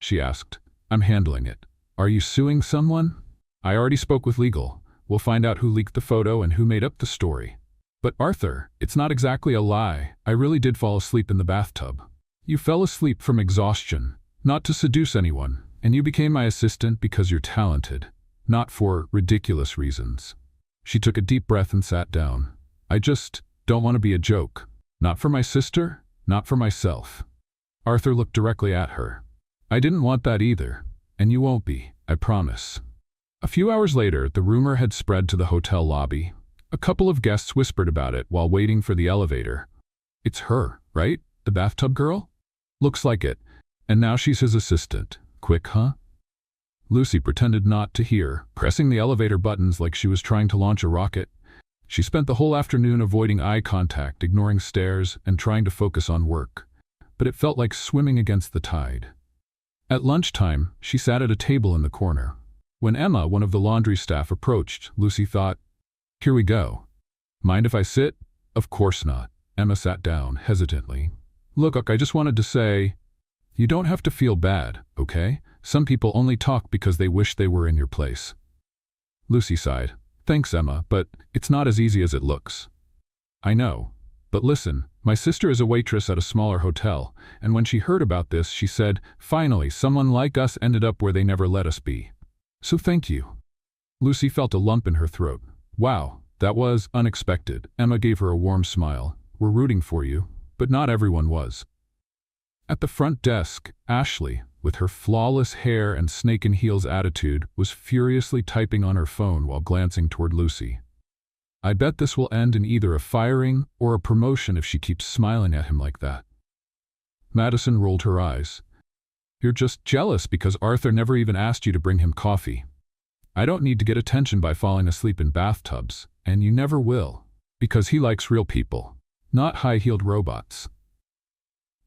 S1: she asked. "I'm handling it." "Are you suing someone?" "I already spoke with legal. We'll find out who leaked the photo and who made up the story." "But Arthur, it's not exactly a lie. I really did fall asleep in the bathtub." "You fell asleep from exhaustion, not to seduce anyone, and you became my assistant because you're talented, not for ridiculous reasons." She took a deep breath and sat down. "I just don't want to be a joke. Not for my sister, not for myself." Arthur looked directly at her. "I didn't want that either, and you won't be, I promise." A few hours later, the rumor had spread to the hotel lobby. A couple of guests whispered about it while waiting for the elevator. "It's her, right? The bathtub girl?" "Looks like it. And now she's his assistant. Quick, huh?" Lucy pretended not to hear, pressing the elevator buttons like she was trying to launch a rocket. She spent the whole afternoon avoiding eye contact, ignoring stares, and trying to focus on work. But it felt like swimming against the tide. At lunchtime, she sat at a table in the corner. When Emma, one of the laundry staff, approached, Lucy thought, "Here we go. Mind if I sit?" "Of course not." Emma sat down, hesitantly. "Look, I just wanted to say, you don't have to feel bad, okay? Some people only talk because they wish they were in your place." Lucy sighed. "Thanks, Emma, but it's not as easy as it looks." "I know. But listen, my sister is a waitress at a smaller hotel, and when she heard about this, she said, finally, someone like us ended up where they never let us be. So thank you." Lucy felt a lump in her throat. "Wow, that was unexpected." Emma gave her a warm smile. "We're rooting for you." But not everyone was. At the front desk, Ashley, with her flawless hair and snake-in-heels attitude, was furiously typing on her phone while glancing toward Lucy. "I bet this will end in either a firing or a promotion if she keeps smiling at him like that." Madison rolled her eyes. "You're just jealous because Arthur never even asked you to bring him coffee. I don't need to get attention by falling asleep in bathtubs, and you never will, because he likes real people, not high-heeled robots."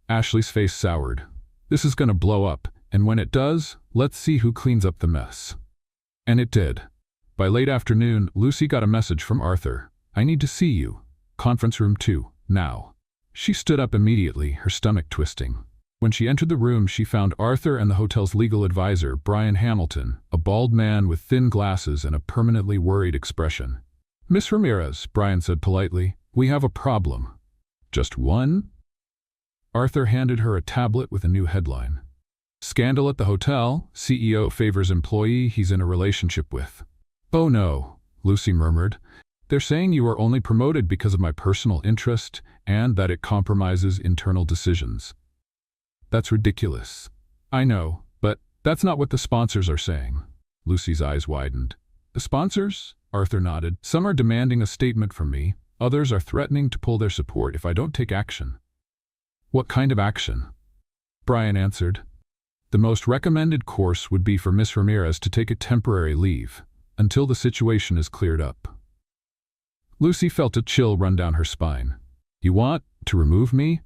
S1: Ashley's face soured. "This is going to blow up, and when it does, let's see who cleans up the mess." And it did. By late afternoon, Lucy got a message from Arthur. "I need to see you. Conference room 2, now." She stood up immediately, her stomach twisting. When she entered the room, she found Arthur and the hotel's legal advisor, Brian Hamilton, a bald man with thin glasses and a permanently worried expression. "Miss Ramirez," Brian said politely, "we have a problem." "Just one?" Arthur handed her a tablet with a new headline. "Scandal at the hotel. CEO favors employee he's in a relationship with." "Oh no," Lucy murmured. "They're saying you are only promoted because of my personal interest and that it compromises internal decisions." "That's ridiculous." "I know, but that's not what the sponsors are saying." Lucy's eyes widened. "The sponsors?" Arthur nodded. "Some are demanding a statement from me. Others are threatening to pull their support if I don't take action." "What kind of action?" Brian answered. "The most recommended course would be for Miss Ramirez to take a temporary leave. until the situation is cleared up. Lucy felt a chill run down her spine. You want to remove me?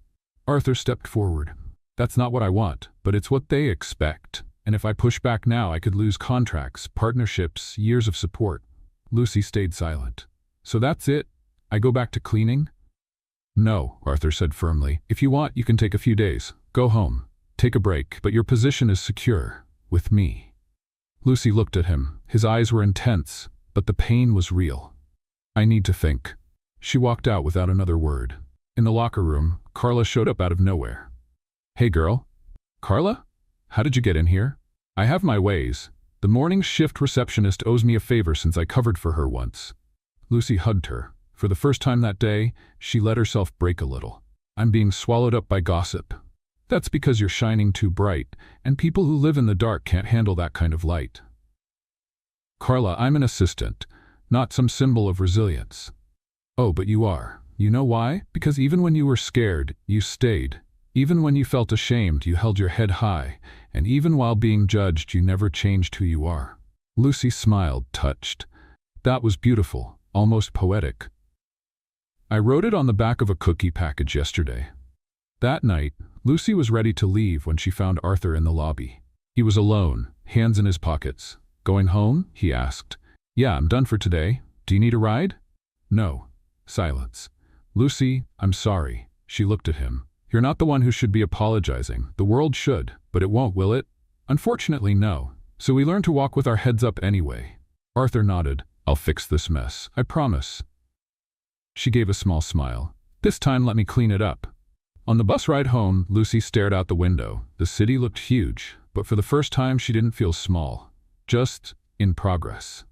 S1: Arthur stepped forward. That's not what I want, but it's what they expect. And if I push back now, I could lose contracts, partnerships, years of support. Lucy stayed silent. So that's it? I go back to cleaning? No, Arthur said firmly. If you want, you can take a few days. Go home. Take a break, but your position is secure. With me. Lucy looked at him. His eyes were intense, but the pain was real. I need to think. She walked out without another word. In the locker room, Carla showed up out of nowhere. Hey girl. Carla? How did you get in here? I have my ways. The morning shift receptionist owes me a favor since I covered for her once. Lucy hugged her. For the first time that day, she let herself break a little. I'm being swallowed up by gossip. That's because you're shining too bright, and people who live in the dark can't handle that kind of light. Carla, I'm an assistant, not some symbol of resilience. Oh, but you are. You know why? Because even when you were scared, you stayed. Even when you felt ashamed, you held your head high, and even while being judged, you never changed who you are. Lucy smiled, touched. That was beautiful, almost poetic. I wrote it on the back of a cookie package yesterday. That night, Lucy was ready to leave when she found Arthur in the lobby. He was alone, hands in his pockets. Going home? He asked. Yeah, I'm done for today. Do you need a ride? No. Silence. Lucy, I'm sorry. She looked at him. You're not the one who should be apologizing. The world should, but it won't, will it? Unfortunately, no. So we learn to walk with our heads up anyway. Arthur nodded. I'll fix this mess. I promise. She gave a small smile. This time let me clean it up. On the bus ride home, Lucy stared out the window. The city looked huge, but for the first time she didn't feel small. Just in progress.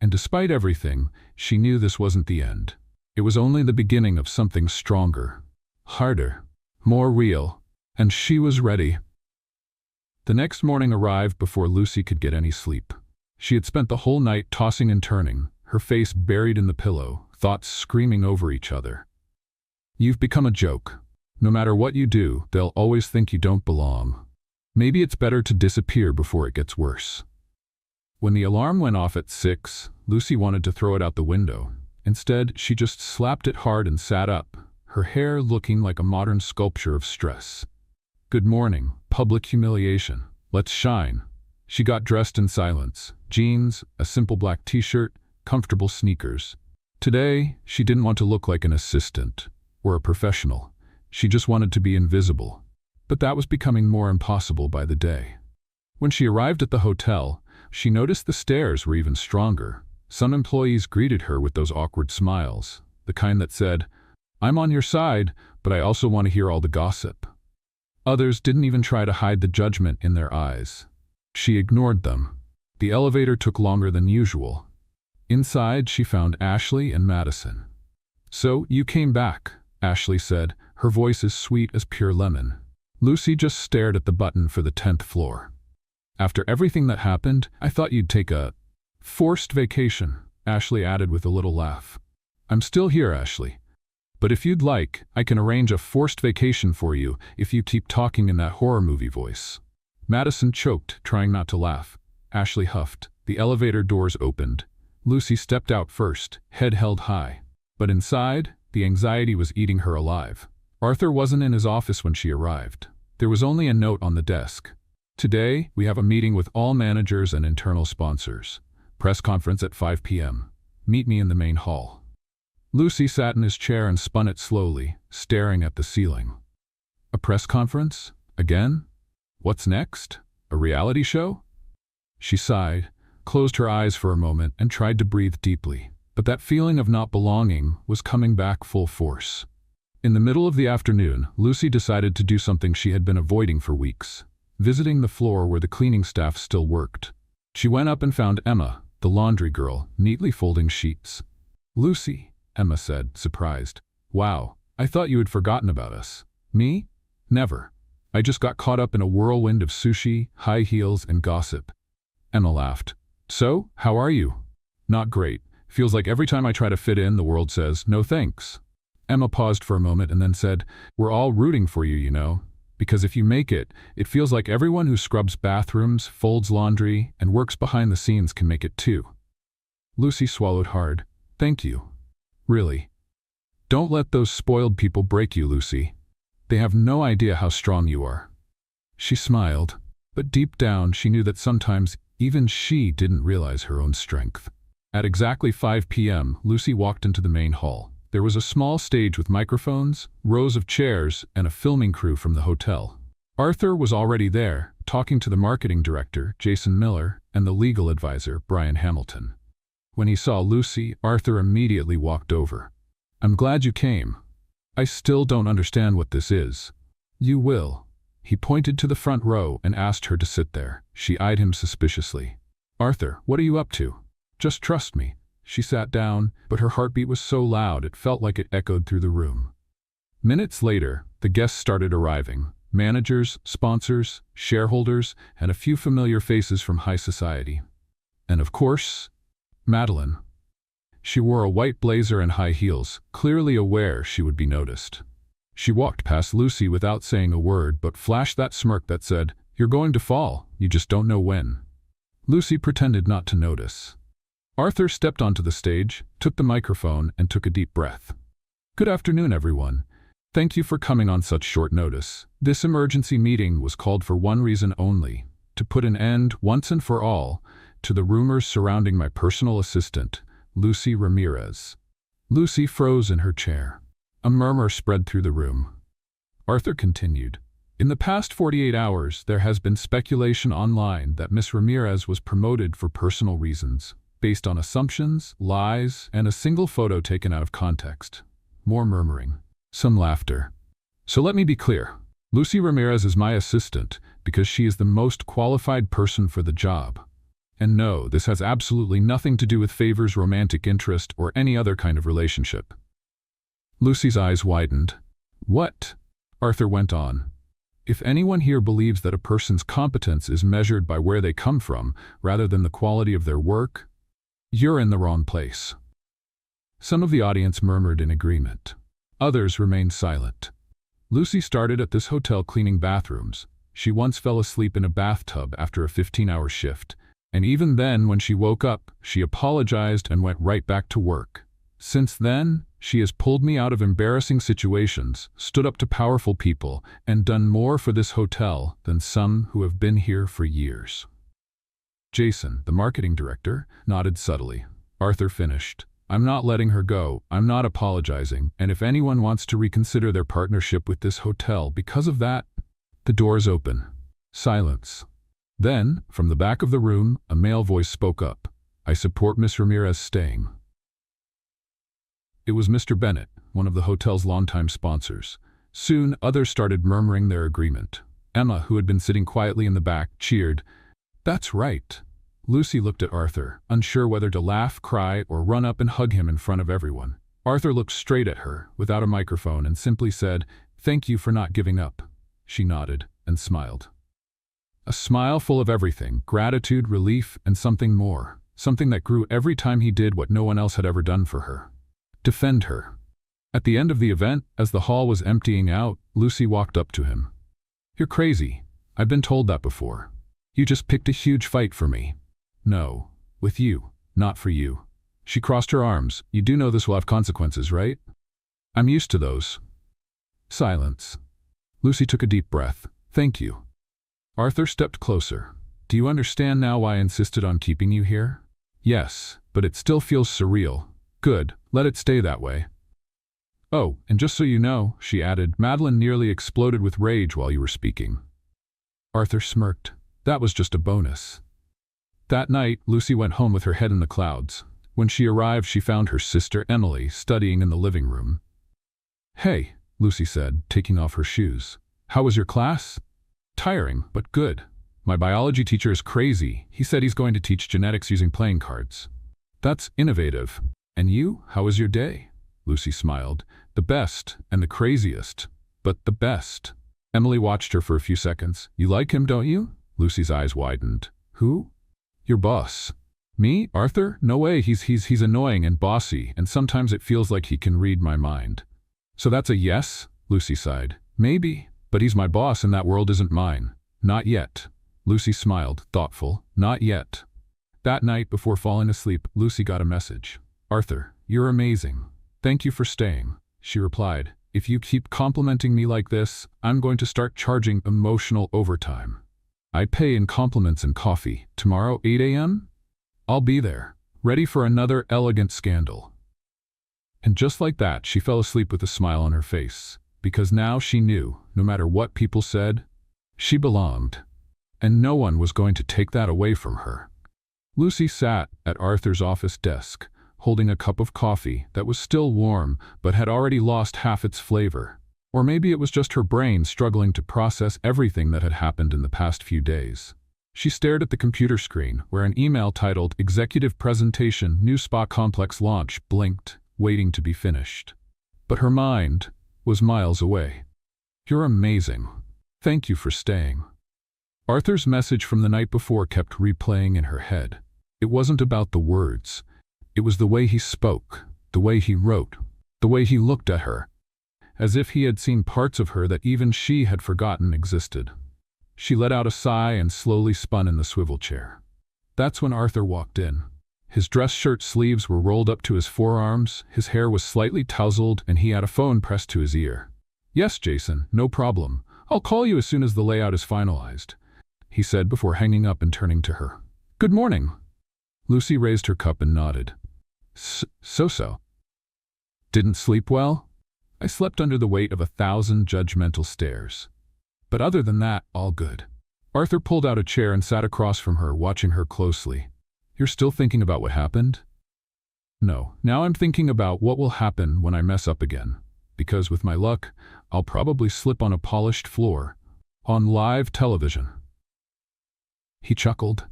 S1: And despite everything, she knew this wasn't the end. It was only the beginning of something stronger, harder, more real, and she was ready. The next morning arrived before Lucy could get any sleep. She had spent the whole night tossing and turning, her face buried in the pillow, thoughts screaming over each other. You've become a joke. No matter what you do, they'll always think you don't belong. Maybe it's better to disappear before it gets worse. When the alarm went off at 6, Lucy wanted to throw it out the window. Instead, she just slapped it hard and sat up, her hair looking like a modern sculpture of stress. Good morning, public humiliation. Let's shine. She got dressed in silence. Jeans, a simple black t-shirt, comfortable sneakers. Today, she didn't want to look like an assistant or a professional. She just wanted to be invisible. But that was becoming more impossible by the day. When she arrived at the hotel, she noticed the stares were even stronger. Some employees greeted her with those awkward smiles, the kind that said, I'm on your side, but I also want to hear all the gossip. Others didn't even try to hide the judgment in their eyes. She ignored them. The elevator took longer than usual. Inside, she found Ashley and Madison. So, you came back, Ashley said, her voice as sweet as pure lemon. Lucy just stared at the button for the 10th floor. After everything that happened, I thought you'd take a forced vacation, Ashley added with a little laugh. I'm still here, Ashley. But if you'd like, I can arrange a forced vacation for you if you keep talking in that horror movie voice. Madison choked, trying not to laugh. Ashley huffed. The elevator doors opened. Lucy stepped out first, head held high. But inside, the anxiety was eating her alive. Arthur wasn't in his office when she arrived. There was only a note on the desk. Today, we have a meeting with all managers and internal sponsors. Press conference at 5 p.m. Meet me in the main hall. Lucy sat in his chair and spun it slowly, staring at the ceiling. A press conference? Again? What's next? A reality show? She sighed, closed her eyes for a moment, and tried to breathe deeply. But that feeling of not belonging was coming back full force. In the middle of the afternoon, Lucy decided to do something she had been avoiding for weeks, visiting the floor where the cleaning staff still worked. She went up and found Emma, the laundry girl, neatly folding sheets. Lucy, Emma said, surprised. Wow, I thought you had forgotten about us. Me? Never. I just got caught up in a whirlwind of sushi, high heels, and gossip. Emma laughed. So, how are you? Not great. Feels like every time I try to fit in, the world says, no thanks. Emma paused for a moment and then said, we're all rooting for you, you know. Because if you make it, it feels like everyone who scrubs bathrooms, folds laundry, and works behind the scenes can make it too. Lucy swallowed hard. Thank you. Really. Don't let those spoiled people break you, Lucy. They have no idea how strong you are. She smiled, but deep down she knew that sometimes even she didn't realize her own strength. At exactly 5 p.m., Lucy walked into the main hall. There was a small stage with microphones, rows of chairs, and a filming crew from the hotel. Arthur was already there, talking to the marketing director, Jason Miller, and the legal advisor, Brian Hamilton. When he saw Lucy, Arthur immediately walked over. I'm glad you came. I still don't understand what this is. You will. He pointed to the front row and asked her to sit there. She eyed him suspiciously. Arthur, what are you up to? Just trust me. She sat down, but her heartbeat was so loud it felt like it echoed through the room. Minutes later, the guests started arriving. Managers, sponsors, shareholders, and a few familiar faces from high society. And of course, Madeline. She wore a white blazer and high heels, clearly aware she would be noticed. She walked past Lucy without saying a word but flashed that smirk that said, "You're going to fall, you just don't know when." Lucy pretended not to notice. Arthur stepped onto the stage, took the microphone, and took a deep breath. Good afternoon, everyone. Thank you for coming on such short notice. This emergency meeting was called for one reason only, to put an end, once and for all, to the rumors surrounding my personal assistant, Lucy Ramirez. Lucy froze in her chair. A murmur spread through the room. Arthur continued. In the past 48 hours, there has been speculation online that Miss Ramirez was promoted for personal reasons, based on assumptions, lies, and a single photo taken out of context. More murmuring. Some laughter. So let me be clear. Lucy Ramirez is my assistant because she is the most qualified person for the job. And no, this has absolutely nothing to do with favors, romantic interest, or any other kind of relationship. Lucy's eyes widened. What? Arthur went on. If anyone here believes that a person's competence is measured by where they come from rather than the quality of their work, you're in the wrong place. Some of the audience murmured in agreement. Others remained silent. Lucy started at this hotel cleaning bathrooms. She once fell asleep in a bathtub after a 15-hour shift, and even then, when she woke up, she apologized and went right back to work. Since then, she has pulled me out of embarrassing situations, stood up to powerful people, and done more for this hotel than some who have been here for years. Jason, the marketing director, nodded subtly. Arthur finished. I'm not letting her go, I'm not apologizing, and if anyone wants to reconsider their partnership with this hotel because of that, the door's open. Silence. Then, from the back of the room, a male voice spoke up. I support Miss Ramirez staying. It was Mr. Bennett, one of the hotel's longtime sponsors. Soon, others started murmuring their agreement. Emma, who had been sitting quietly in the back, cheered. That's right. Lucy looked at Arthur, unsure whether to laugh, cry, or run up and hug him in front of everyone. Arthur looked straight at her, without a microphone, and simply said, Thank you for not giving up. She nodded and smiled. A smile full of everything, gratitude, relief, and something more. Something that grew every time he did what no one else had ever done for her. Defend her. At the end of the event, as the hall was emptying out, Lucy walked up to him. You're crazy. I've been told that before. You just picked a huge fight for me. No, with you, not for you. She crossed her arms. You do know this will have consequences, right? I'm used to those. Silence. Lucy took a deep breath. Thank you. Arthur stepped closer. Do you understand now why I insisted on keeping you here? Yes, but it still feels surreal. Good, let it stay that way. Oh, and just so you know, she added, Madeline nearly exploded with rage while you were speaking. Arthur smirked. That was just a bonus. That night, Lucy went home with her head in the clouds. When she arrived, she found her sister Emily studying in the living room. Hey, Lucy said, taking off her shoes. How was your class? Tiring, but good. My biology teacher is crazy. He said he's going to teach genetics using playing cards. That's innovative. And you, how was your day? Lucy smiled. The best and the craziest, but the best. Emily watched her for a few seconds. You like him, don't you? Lucy's eyes widened. Who? Your boss. Me? Arthur? No way, he's annoying and bossy, and sometimes it feels like he can read my mind. So that's a yes? Lucy sighed. Maybe, but he's my boss and that world isn't mine. Not yet. Lucy smiled, thoughtful. Not yet. That night, before falling asleep, Lucy got a message. "Arthur, you're amazing. Thank you for staying." She replied, "If you keep complimenting me like this, I'm going to start charging emotional overtime. I pay in compliments and coffee. Tomorrow, 8 a.m.? I'll be there, ready for another elegant scandal." And just like that, she fell asleep with a smile on her face, because now she knew, no matter what people said, she belonged, and no one was going to take that away from her. Lucy sat at Arthur's office desk, holding a cup of coffee that was still warm but had already lost half its flavor. Or maybe it was just her brain struggling to process everything that had happened in the past few days. She stared at the computer screen, where an email titled "Executive Presentation, New Spa Complex Launch" blinked, waiting to be finished. But her mind was miles away. "You're amazing. Thank you for staying." Arthur's message from the night before kept replaying in her head. It wasn't about the words. It was the way he spoke, the way he wrote, the way he looked at her, as if he had seen parts of her that even she had forgotten existed. She let out a sigh and slowly spun in the swivel chair. That's when Arthur walked in. His dress shirt sleeves were rolled up to his forearms, his hair was slightly tousled, and he had a phone pressed to his ear. "Yes, Jason, no problem. I'll call you as soon as the layout is finalized," he said before hanging up and turning to her. "Good morning." Lucy raised her cup and nodded. So. Didn't sleep well? I slept under the weight of 1,000 judgmental stares. But other than that, all good. Arthur pulled out a chair and sat across from her, watching her closely. "You're still thinking about what happened?" "No, now I'm thinking about what will happen when I mess up again. Because with my luck, I'll probably slip on a polished floor, on live television." He chuckled.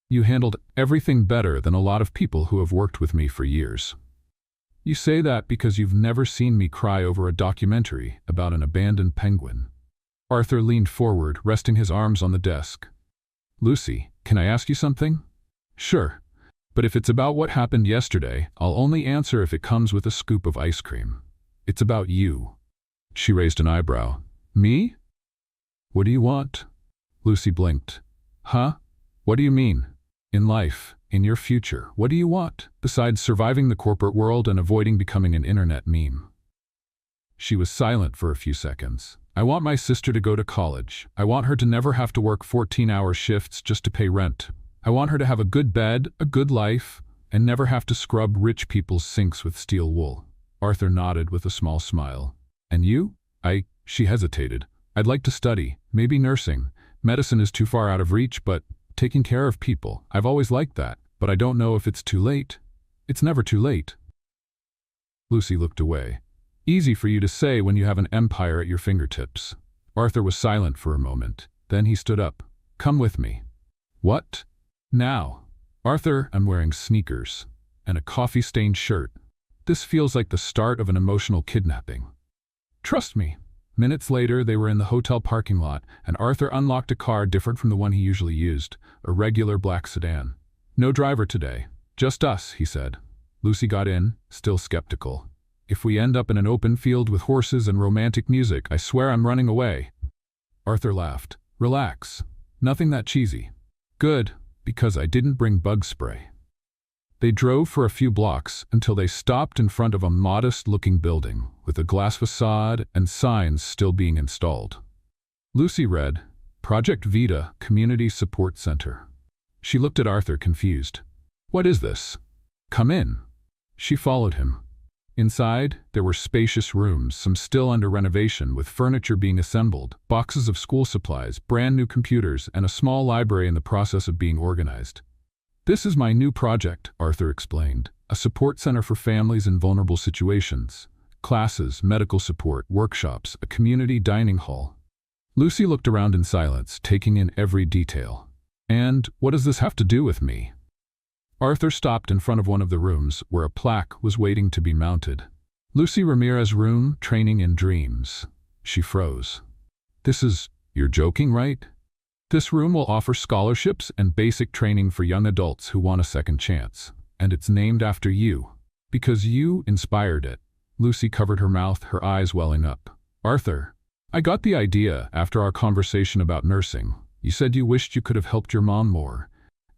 S1: "You handled everything better than a lot of people who have worked with me for years. You say that because you've never seen me cry over a documentary about an abandoned penguin." Arthur leaned forward, resting his arms on the desk. "Lucy, can I ask you something?" "Sure. But if it's about what happened yesterday, I'll only answer if it comes with a scoop of ice cream. It's about you." She raised an eyebrow. "Me? What do you want?" Lucy blinked. "Huh? What do you mean? In life, in your future, what do you want, besides surviving the corporate world and avoiding becoming an internet meme?" She was silent for a few seconds. "I want my sister to go to college. I want her to never have to work 14-hour shifts just to pay rent. I want her to have a good bed, a good life, and never have to scrub rich people's sinks with steel wool." Arthur nodded with a small smile. "And you?" She hesitated. "I'd like to study, maybe nursing. Medicine is too far out of reach, but taking care of people, I've always liked that, but I don't know if it's too late." "It's never too late." Lucy looked away. "Easy for you to say when you have an empire at your fingertips." Arthur was silent for a moment. Then he stood up. "Come with me." "What? Now?" "Arthur, I'm wearing sneakers and a coffee-stained shirt. This feels like the start of an emotional kidnapping. Trust me." Minutes later, they were in the hotel parking lot, and Arthur unlocked a car different from the one he usually used, a regular black sedan. "No driver today. Just us," he said. Lucy got in, still skeptical. "If we end up in an open field with horses and romantic music, I swear I'm running away." Arthur laughed. "Relax. Nothing that cheesy." "Good, because I didn't bring bug spray." They drove for a few blocks until they stopped in front of a modest-looking building with a glass facade and signs still being installed. Lucy read, "Project Vita Community Support Center." She looked at Arthur, confused. "What is this?" "Come in." She followed him. Inside, there were spacious rooms, some still under renovation, with furniture being assembled, boxes of school supplies, brand new computers, and a small library in the process of being organized. "This is my new project," Arthur explained. "A support center for families in vulnerable situations. Classes, medical support, workshops, a community dining hall." Lucy looked around in silence, taking in every detail. "And what does this have to do with me?" Arthur stopped in front of one of the rooms, where a plaque was waiting to be mounted. "Lucy Ramirez Room, Training in Dreams." She froze. You're joking, right? This room will offer scholarships and basic training for young adults who want a second chance. And it's named after you. Because you inspired it." Lucy covered her mouth, her eyes welling up. "Arthur, I got the idea after our conversation about nursing. You said you wished you could have helped your mom more.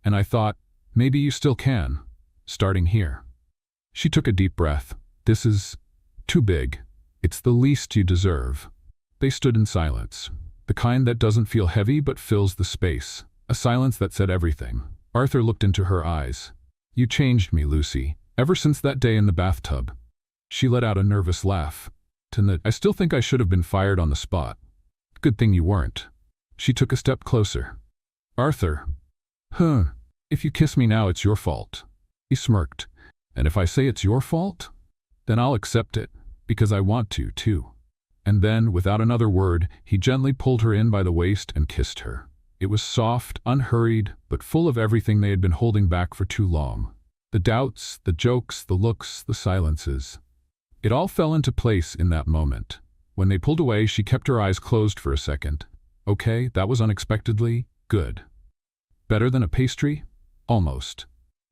S1: And I thought, Maybe you still can, starting here. She took a deep breath. This is too big. It's the least you deserve. They stood in silence, the kind that doesn't feel heavy but fills the space, a silence that said everything. Arthur looked into her eyes. You changed me, Lucy, ever since that day in the bathtub. She let out a nervous laugh. I still think I should have been fired on the spot. Good thing you weren't. She took a step closer. Arthur. If you kiss me now, it's your fault. He smirked. And if I say it's your fault, then I'll accept it, because I want to, too. And then, without another word, he gently pulled her in by the waist and kissed her. It was soft, unhurried, but full of everything they had been holding back for too long. The doubts, the jokes, the looks, the silences. It all fell into place in that moment. When they pulled away, she kept her eyes closed for a second. Okay, that was unexpectedly good. Better than a pastry? Almost.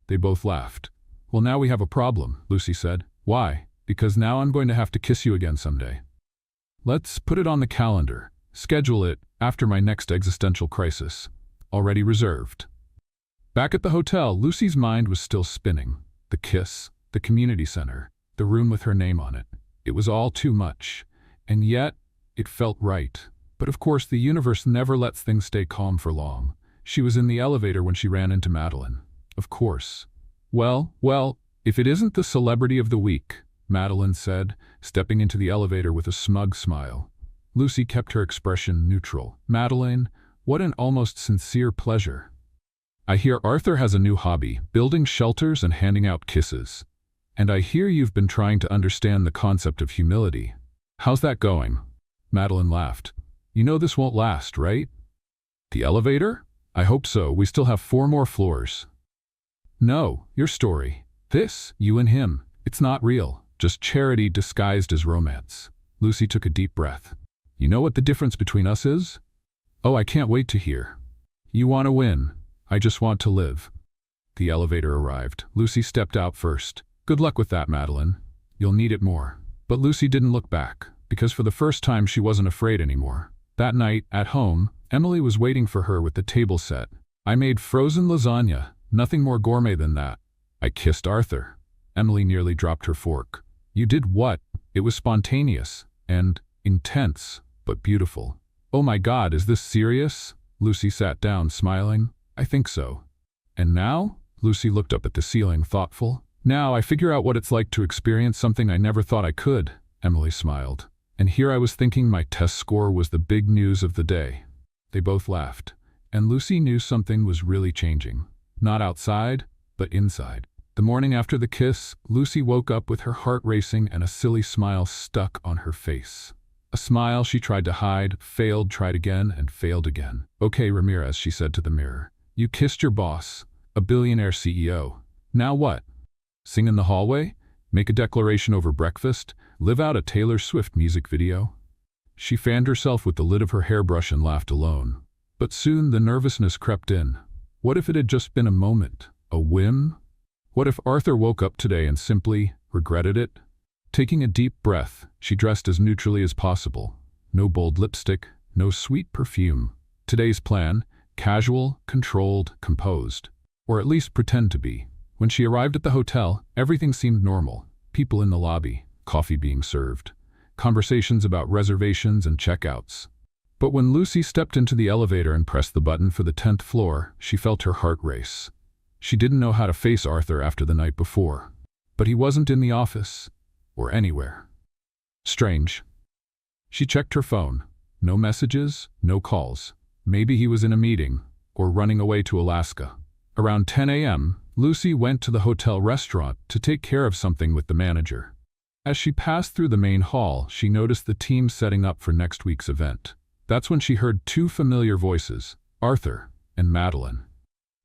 S1: They both laughed. Well, now we have a problem, Lucy said. Why? Because now I'm going to have to kiss you again someday. Let's put it on the calendar. Schedule it after my next existential crisis. Already reserved. Back at the hotel, Lucy's mind was still spinning. The kiss, the community center, the room with her name on it. It was all too much. And yet, it felt right. But of course, the universe never lets things stay calm for long. She was in the elevator when she ran into Madeline. Of course. Well, if it isn't the celebrity of the week, Madeline said, stepping into the elevator with a smug smile. Lucy kept her expression neutral. Madeline, what an almost sincere pleasure. I hear Arthur has a new hobby, building shelters and handing out kisses. And I hear you've been trying to understand the concept of humility. How's that going? Madeline laughed. You know this won't last, right? The elevator? I hope so. We still have 4 more floors. No, your story. This, you and him. It's not real. Just charity disguised as romance. Lucy took a deep breath. You know what the difference between us is? Oh, I can't wait to hear. You want to win. I just want to live. The elevator arrived. Lucy stepped out first. Good luck with that, Madeline. You'll need it more. But Lucy didn't look back, because for the first time she wasn't afraid anymore. That night, at home, Emily was waiting for her with the table set. I made frozen lasagna, nothing more gourmet than that. I kissed Arthur. Emily nearly dropped her fork. You did what? It was spontaneous and intense, but beautiful. Oh my God, is this serious? Lucy sat down, smiling. I think so. And now? Lucy looked up at the ceiling, thoughtful. Now I figure out what it's like to experience something I never thought I could, Emily smiled. And here I was thinking my test score was the big news of the day. They both laughed, and Lucy knew something was really changing. Not outside, but inside. The morning after the kiss, Lucy woke up with her heart racing and a silly smile stuck on her face. A smile she tried to hide, failed, tried again, and failed again. Okay, Ramirez, she said to the mirror. You kissed your boss, a billionaire CEO. Now what? Sing in the hallway? Make a declaration over breakfast? Live out a Taylor Swift music video? She fanned herself with the lid of her hairbrush and laughed alone. But soon the nervousness crept in. What if it had just been a moment? A whim? What if Arthur woke up today and simply regretted it? Taking a deep breath, she dressed as neutrally as possible. No bold lipstick, no sweet perfume. Today's plan, casual, controlled, composed. Or at least pretend to be. When she arrived at the hotel, everything seemed normal. People in the lobby, coffee being served, conversations about reservations and checkouts. But when Lucy stepped into the elevator and pressed the button for the 10th floor, she felt her heart race. She didn't know how to face Arthur after the night before. But he wasn't in the office, or anywhere. Strange. She checked her phone. No messages, no calls. Maybe he was in a meeting, or running away to Alaska. Around 10 a.m., Lucy went to the hotel restaurant to take care of something with the manager. As she passed through the main hall, she noticed the team setting up for next week's event. That's when she heard 2 familiar voices, Arthur and Madeline.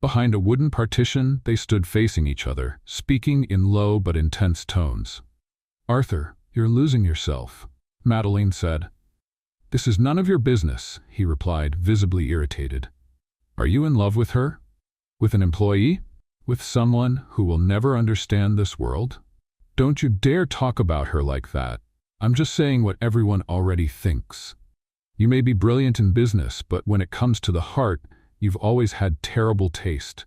S1: Behind a wooden partition, they stood facing each other, speaking in low but intense tones. Arthur, you're losing yourself, Madeline said. This is none of your business, he replied, visibly irritated. Are you in love with her? With an employee? With someone who will never understand this world? Don't you dare talk about her like that. I'm just saying what everyone already thinks. You may be brilliant in business, but when it comes to the heart, you've always had terrible taste.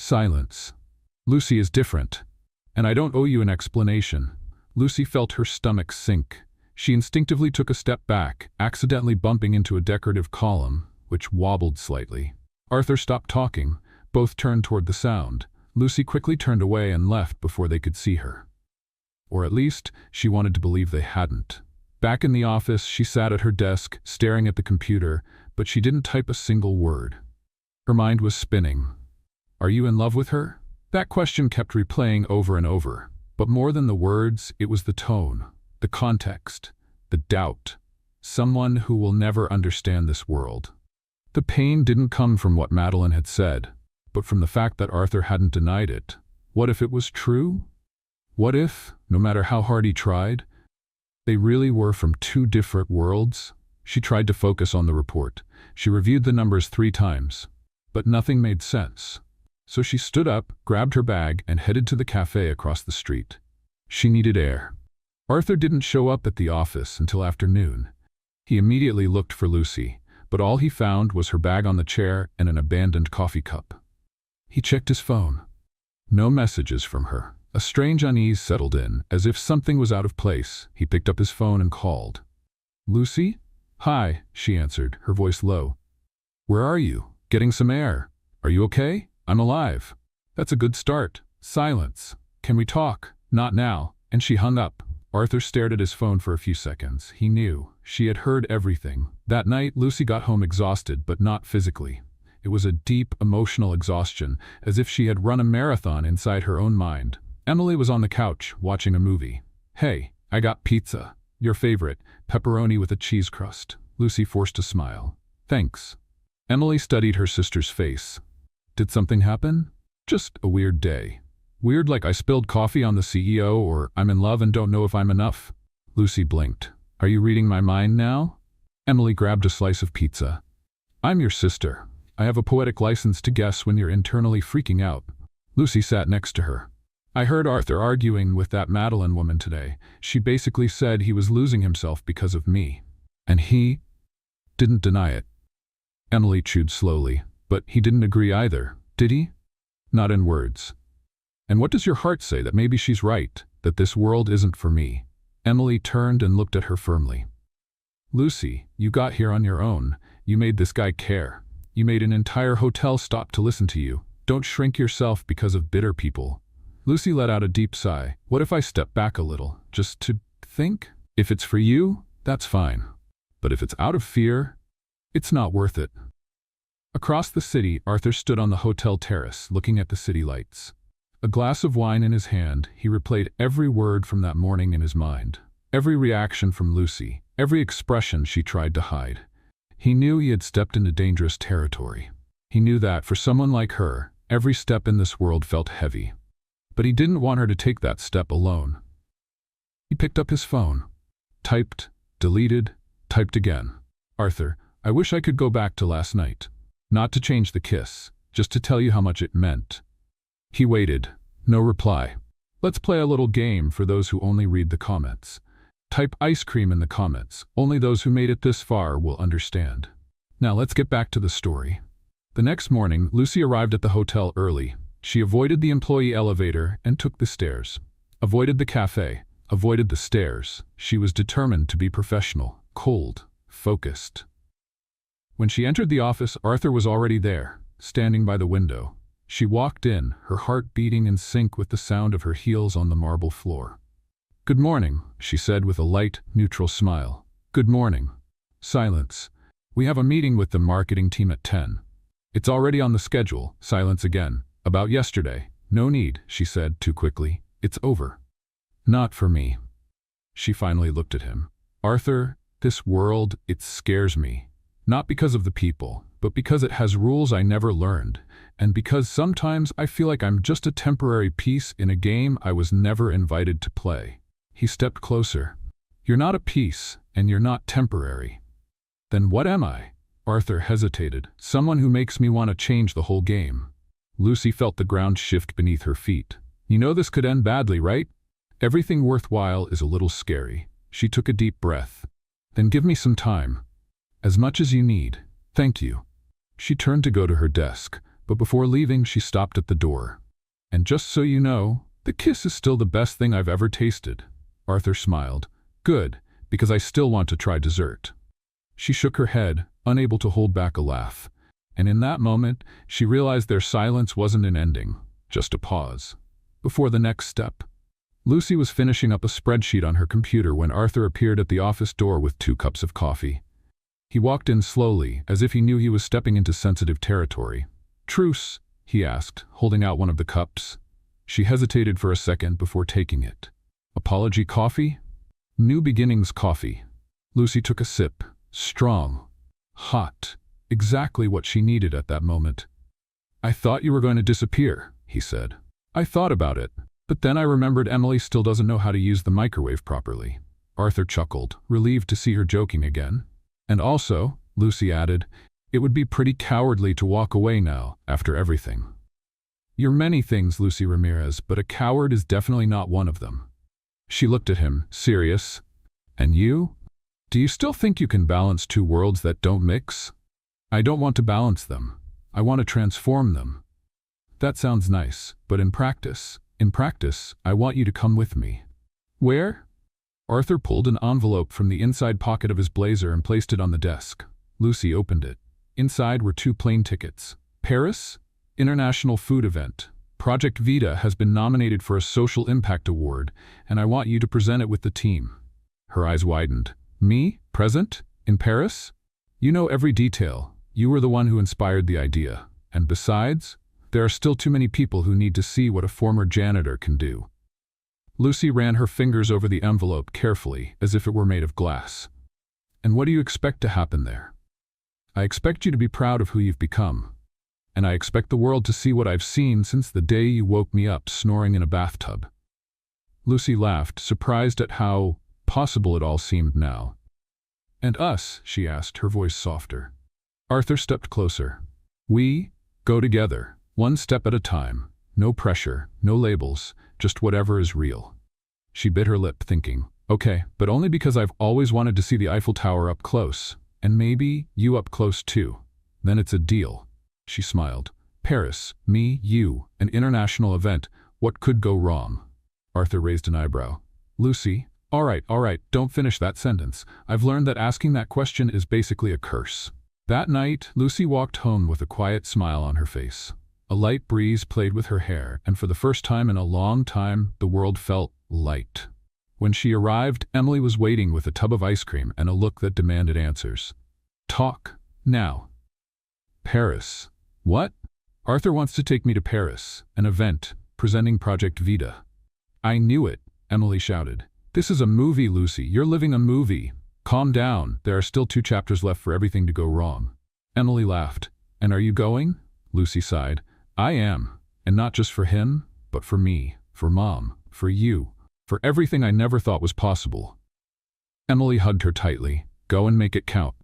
S1: Silence. Lucy is different. And I don't owe you an explanation. Lucy felt her stomach sink. She instinctively took a step back, accidentally bumping into a decorative column, which wobbled slightly. Arthur stopped talking. Both turned toward the sound. Lucy quickly turned away and left before they could see her. Or at least, she wanted to believe they hadn't. Back in the office, she sat at her desk, staring at the computer, but she didn't type a single word. Her mind was spinning. Are you in love with her? That question kept replaying over and over. But more than the words, it was the tone, the context, the doubt. Someone who will never understand this world. The pain didn't come from what Madeline had said, but from the fact that Arthur hadn't denied it. What if it was true? What if, no matter how hard he tried, they really were from two different worlds? She tried to focus on the report. She reviewed the numbers 3 times, but nothing made sense. So she stood up, grabbed her bag, and headed to the cafe across the street. She needed air. Arthur didn't show up at the office until afternoon. He immediately looked for Lucy, but all he found was her bag on the chair and an abandoned coffee cup. He checked his phone. No messages from her. A strange unease settled in, as if something was out of place. He picked up his phone and called. Lucy? Hi, she answered, her voice low. Where are you? Getting some air. Are you okay? I'm alive. That's a good start. Silence. Can we talk? Not now. And she hung up. Arthur stared at his phone for a few seconds. He knew. She had heard everything. That night, Lucy got home exhausted, but not physically. It was a deep, emotional exhaustion, as if she had run a marathon inside her own mind. Emily was on the couch, watching a movie. Hey, I got pizza. Your favorite, pepperoni with a cheese crust. Lucy forced a smile. Thanks. Emily studied her sister's face. Did something happen? Just a weird day. Weird like I spilled coffee on the CEO, or I'm in love and don't know if I'm enough? Lucy blinked. Are you reading my mind now? Emily grabbed a slice of pizza. I'm your sister. I have a poetic license to guess when you're internally freaking out. Lucy sat next to her. I heard Arthur arguing with that Madeline woman today. She basically said he was losing himself because of me. And he didn't deny it. Emily chewed slowly. But he didn't agree either, did he? Not in words. And what does your heart say? That maybe she's right, that this world isn't for me? Emily turned and looked at her firmly. Lucy, you got here on your own. You made this guy care. You made an entire hotel stop to listen to you. Don't shrink yourself because of bitter people. Lucy let out a deep sigh. What if I step back a little, just to think? If it's for you, that's fine. But if it's out of fear, it's not worth it. Across the city, Arthur stood on the hotel terrace, looking at the city lights. A glass of wine in his hand, he replayed every word from that morning in his mind. Every reaction from Lucy, every expression she tried to hide. He knew he had stepped into dangerous territory. He knew that, for someone like her, every step in this world felt heavy. But he didn't want her to take that step alone. He picked up his phone. Typed, deleted, typed again. Arthur, I wish I could go back to last night. Not to change the kiss, just to tell you how much it meant. He waited. No reply. Let's play a little game for those who only read the comments. Type ice cream in the comments. Only those who made it this far will understand. Now let's get back to the story. The next morning, Lucy arrived at the hotel early. She avoided the employee elevator and took the stairs. Avoided the cafe. Avoided the stairs. She was determined to be professional, cold, focused. When she entered the office, Arthur was already there, standing by the window. She walked in, her heart beating in sync with the sound of her heels on the marble floor. Good morning, she said with a light, neutral smile. Good morning. Silence. We have a meeting with the marketing team at 10. It's already on the schedule. Silence again. About yesterday. No need, she said too quickly. It's over. Not for me. She finally looked at him. Arthur, this world, it scares me. Not because of the people, but because it has rules I never learned, and because sometimes I feel like I'm just a temporary piece in a game I was never invited to play. He stepped closer. You're not a piece, and you're not temporary. Then what am I? Arthur hesitated. Someone who makes me want to change the whole game. Lucy felt the ground shift beneath her feet. You know this could end badly, right? Everything worthwhile is a little scary. She took a deep breath. Then give me some time. As much as you need. Thank you. She turned to go to her desk, but before leaving she stopped at the door. "And just so you know, the kiss is still the best thing I've ever tasted." Arthur smiled. "Good, because I still want to try dessert." She shook her head, unable to hold back a laugh. And in that moment, she realized their silence wasn't an ending, just a pause. Before the next step. Lucy was finishing up a spreadsheet on her computer when Arthur appeared at the office door with 2 cups of coffee. He walked in slowly, as if he knew he was stepping into sensitive territory. "Truce?" he asked, holding out one of the cups. She hesitated for a second before taking it. "Apology coffee?" "New beginnings coffee." Lucy took a sip. Strong. Hot. Exactly what she needed at that moment. "I thought you were going to disappear," he said. "I thought about it, but then I remembered Emily still doesn't know how to use the microwave properly." Arthur chuckled, relieved to see her joking again. "And also," Lucy added, "it would be pretty cowardly to walk away now, after everything." "You're many things, Lucy Ramirez, but a coward is definitely not one of them." She looked at him, serious. "And you? Do you still think you can balance 2 worlds that don't mix?" "I don't want to balance them. I want to transform them." "That sounds nice, but in practice, I want you to come with me." "Where?" Arthur pulled an envelope from the inside pocket of his blazer and placed it on the desk. Lucy opened it. Inside were 2 plane tickets. "Paris? International Food Event. Project Vita has been nominated for a Social Impact Award, and I want you to present it with the team." Her eyes widened. "Me? Present? In Paris? You know every detail. You were the one who inspired the idea. And besides, there are still too many people who need to see what a former janitor can do." Lucy ran her fingers over the envelope carefully, as if it were made of glass. "And what do you expect to happen there?" "I expect you to be proud of who you've become. And I expect the world to see what I've seen since the day you woke me up snoring in a bathtub." Lucy laughed, surprised at how possible it all seemed now. "And us?" she asked, her voice softer. Arthur stepped closer. "We go together, one step at a time. No pressure, no labels, just whatever is real." She bit her lip, thinking, "Okay, but only because I've always wanted to see the Eiffel Tower up close, and maybe you up close too. Then it's a deal." She smiled. "Paris, me, you, an international event. What could go wrong?" Arthur raised an eyebrow. "Lucy, all right, don't finish that sentence. I've learned that asking that question is basically a curse." That night, Lucy walked home with a quiet smile on her face. A light breeze played with her hair, and for the first time in a long time, the world felt light. When she arrived, Emily was waiting with a tub of ice cream and a look that demanded answers. "Talk, now." "Paris. What?" "Arthur wants to take me to Paris, an event, presenting Project Vita." "I knew it," Emily shouted. "This is a movie, Lucy. You're living a movie. Calm down, there are still 2 chapters left for everything to go wrong." Emily laughed. "And are you going?" Lucy sighed. "I am. And not just for him, but for me, for Mom, for you, for everything I never thought was possible." Emily hugged her tightly. "Go and make it count."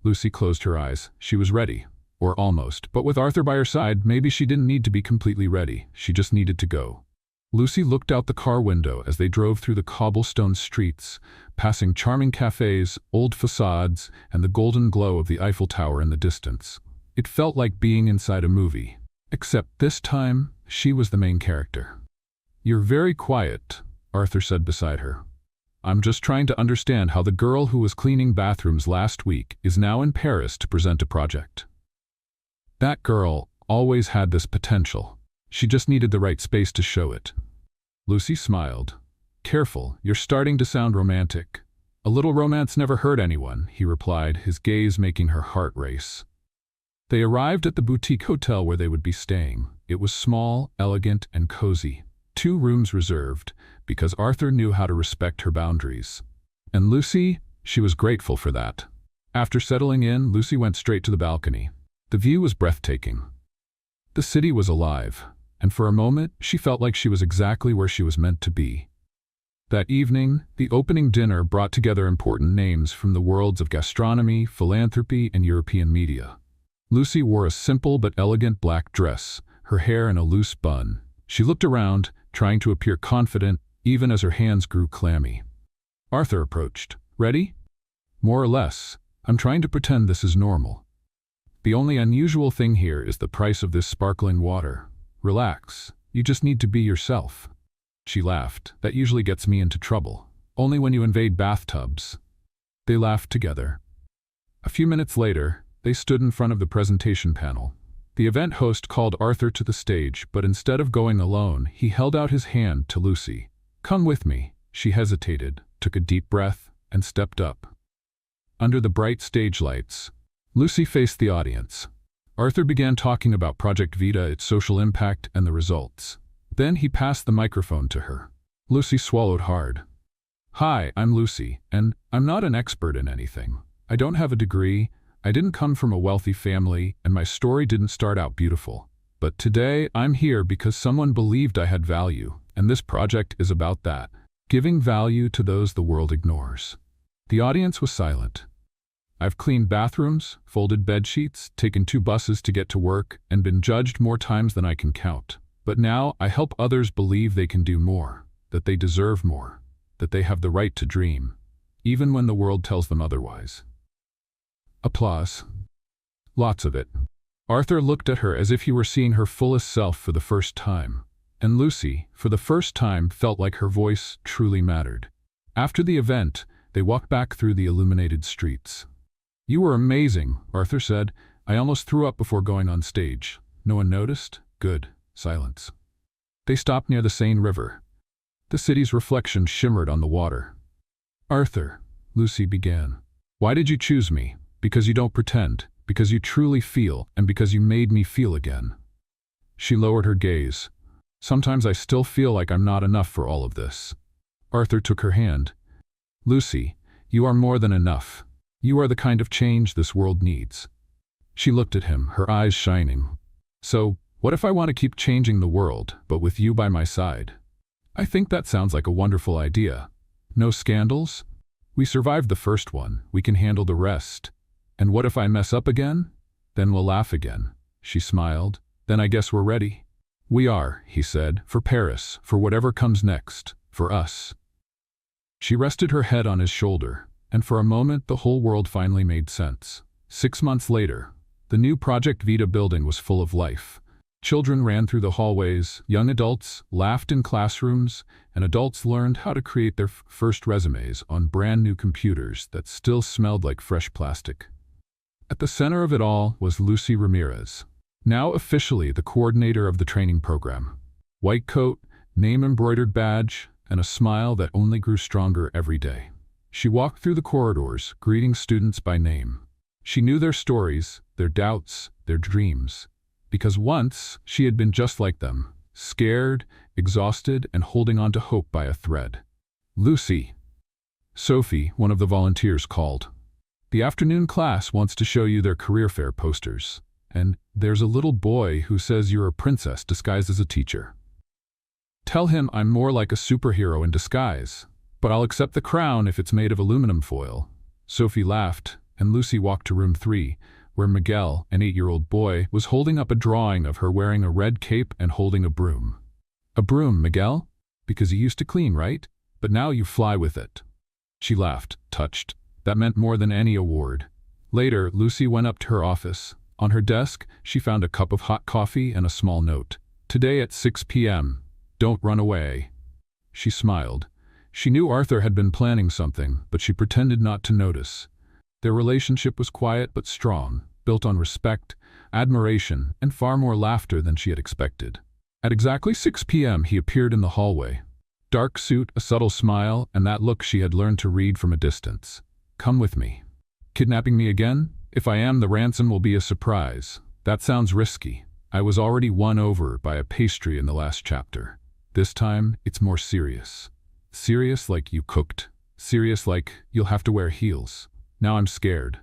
S1: Lucy closed her eyes. She was ready. Or almost. But with Arthur by her side, maybe she didn't need to be completely ready. She just needed to go. Lucy looked out the car window as they drove through the cobblestone streets, passing charming cafes, old facades, and the golden glow of the Eiffel Tower in the distance. It felt like being inside a movie. Except this time, she was the main character. "You're very quiet," Arthur said beside her. "I'm just trying to understand how the girl who was cleaning bathrooms last week is now in Paris to present a project." "That girl always had this potential. She just needed the right space to show it." Lucy smiled. "Careful, you're starting to sound romantic." "A little romance never hurt anyone," he replied, his gaze making her heart race. They arrived at the boutique hotel where they would be staying. It was small, elegant, and cozy. 2 rooms reserved, because Arthur knew how to respect her boundaries. And Lucy, she was grateful for that. After settling in, Lucy went straight to the balcony. The view was breathtaking. The city was alive, and for a moment, she felt like she was exactly where she was meant to be. That evening, the opening dinner brought together important names from the worlds of gastronomy, philanthropy, and European media. Lucy wore a simple but elegant black dress, her hair in a loose bun. She looked around, trying to appear confident, even as her hands grew clammy. Arthur approached. "Ready?" "More or less. I'm trying to pretend this is normal." The only unusual thing here is the price of this sparkling water. Relax. You just need to be yourself. She laughed. That usually gets me into trouble. Only when you invade bathtubs. They laughed together. A few minutes later, they stood in front of the presentation panel. The event host called Arthur to the stage, but instead of going alone, he held out his hand to Lucy. "Come with me." She hesitated, took a deep breath, and stepped up. Under the bright stage lights, Lucy faced the audience. Arthur began talking about Project Vita, its social impact, and the results. Then he passed the microphone to her. Lucy swallowed hard. "Hi, I'm Lucy, and I'm not an expert in anything. I don't have a degree, I didn't come from a wealthy family, and my story didn't start out beautiful. But today, I'm here because someone believed I had value, and this project is about that. Giving value to those the world ignores." The audience was silent. "I've cleaned bathrooms, folded bedsheets, taken 2 buses to get to work, and been judged more times than I can count. But now I help others believe they can do more, that they deserve more, that they have the right to dream, even when the world tells them otherwise." Applause. Lots of it. Arthur looked at her as if he were seeing her fullest self for the first time. And Lucy, for the first time, felt like her voice truly mattered. After the event, they walked back through the illuminated streets. "You were amazing," Arthur said. "I almost threw up before going on stage." "No one noticed?" "Good." Silence. They stopped near the Seine River. The city's reflection shimmered on the water. "Arthur," Lucy began, "why did you choose me? Because you don't pretend, because you truly feel, and because you made me feel again." She lowered her gaze. "Sometimes I still feel like I'm not enough for all of this." Arthur took her hand. "Lucy, you are more than enough. You are the kind of change this world needs." She looked at him, her eyes shining. "So, what if I want to keep changing the world, but with you by my side?" "I think that sounds like a wonderful idea. No scandals? We survived the first one, we can handle the rest. And what if I mess up again? Then we'll laugh again." She smiled. "Then I guess we're ready." "We are," he said, "for Paris, for whatever comes next, for us." She rested her head on his shoulder, and for a moment the whole world finally made sense. 6 months later, the new Project Vita building was full of life. Children ran through the hallways, young adults laughed in classrooms, and adults learned how to create their first resumes on brand new computers that still smelled like fresh plastic. At the center of it all was Lucy Ramirez, now officially the coordinator of the training program. White coat, name-embroidered badge, and a smile that only grew stronger every day. She walked through the corridors, greeting students by name. She knew their stories, their doubts, their dreams. Because once, she had been just like them, scared, exhausted, and holding on to hope by a thread. "Lucy." Sophie, one of the volunteers, called. "The afternoon class wants to show you their career fair posters. And there's a little boy who says you're a princess disguised as a teacher. Tell him I'm more like a superhero in disguise, but I'll accept the crown if it's made of aluminum foil." Sophie laughed, and Lucy walked to room 3, where Miguel, an 8-year-old boy, was holding up a drawing of her wearing a red cape and holding a broom. "A broom, Miguel? Because you used to clean, right? But now you fly with it." She laughed, touched. That meant more than any award. Later, Lucy went up to her office. On her desk, she found a cup of hot coffee and a small note. "Today at 6 p.m. Don't run away." She smiled. She knew Arthur had been planning something, but she pretended not to notice. Their relationship was quiet but strong, built on respect, admiration, and far more laughter than she had expected. At exactly 6 p.m. he appeared in the hallway. Dark suit, a subtle smile, and that look she had learned to read from a distance. "Come with me." "Kidnapping me again? If I am, the ransom will be a surprise." "That sounds risky. I was already won over by a pastry in the last chapter. This time, it's more serious. Serious like you cooked. Serious like you'll have to wear heels. Now I'm scared."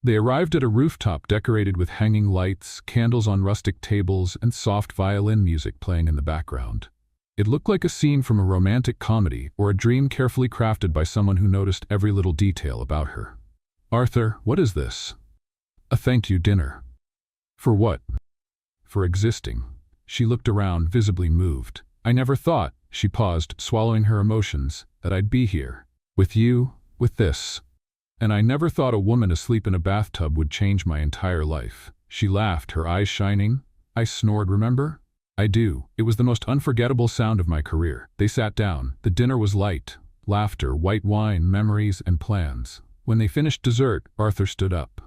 S1: They arrived at a rooftop decorated with hanging lights, candles on rustic tables, and soft violin music playing in the background. It looked like a scene from a romantic comedy or a dream carefully crafted by someone who noticed every little detail about her. "Arthur, what is this?" "A thank you dinner." "For what?" "For existing." She looked around, visibly moved. "I never thought," she paused, swallowing her emotions, "that I'd be here. With you, with this." And I never thought a woman asleep in a bathtub would change my entire life. She laughed, her eyes shining. I snored, remember? I do. It was the most unforgettable sound of my career. They sat down. The dinner was light. Laughter, white wine, memories, and plans. When they finished dessert, Arthur stood up.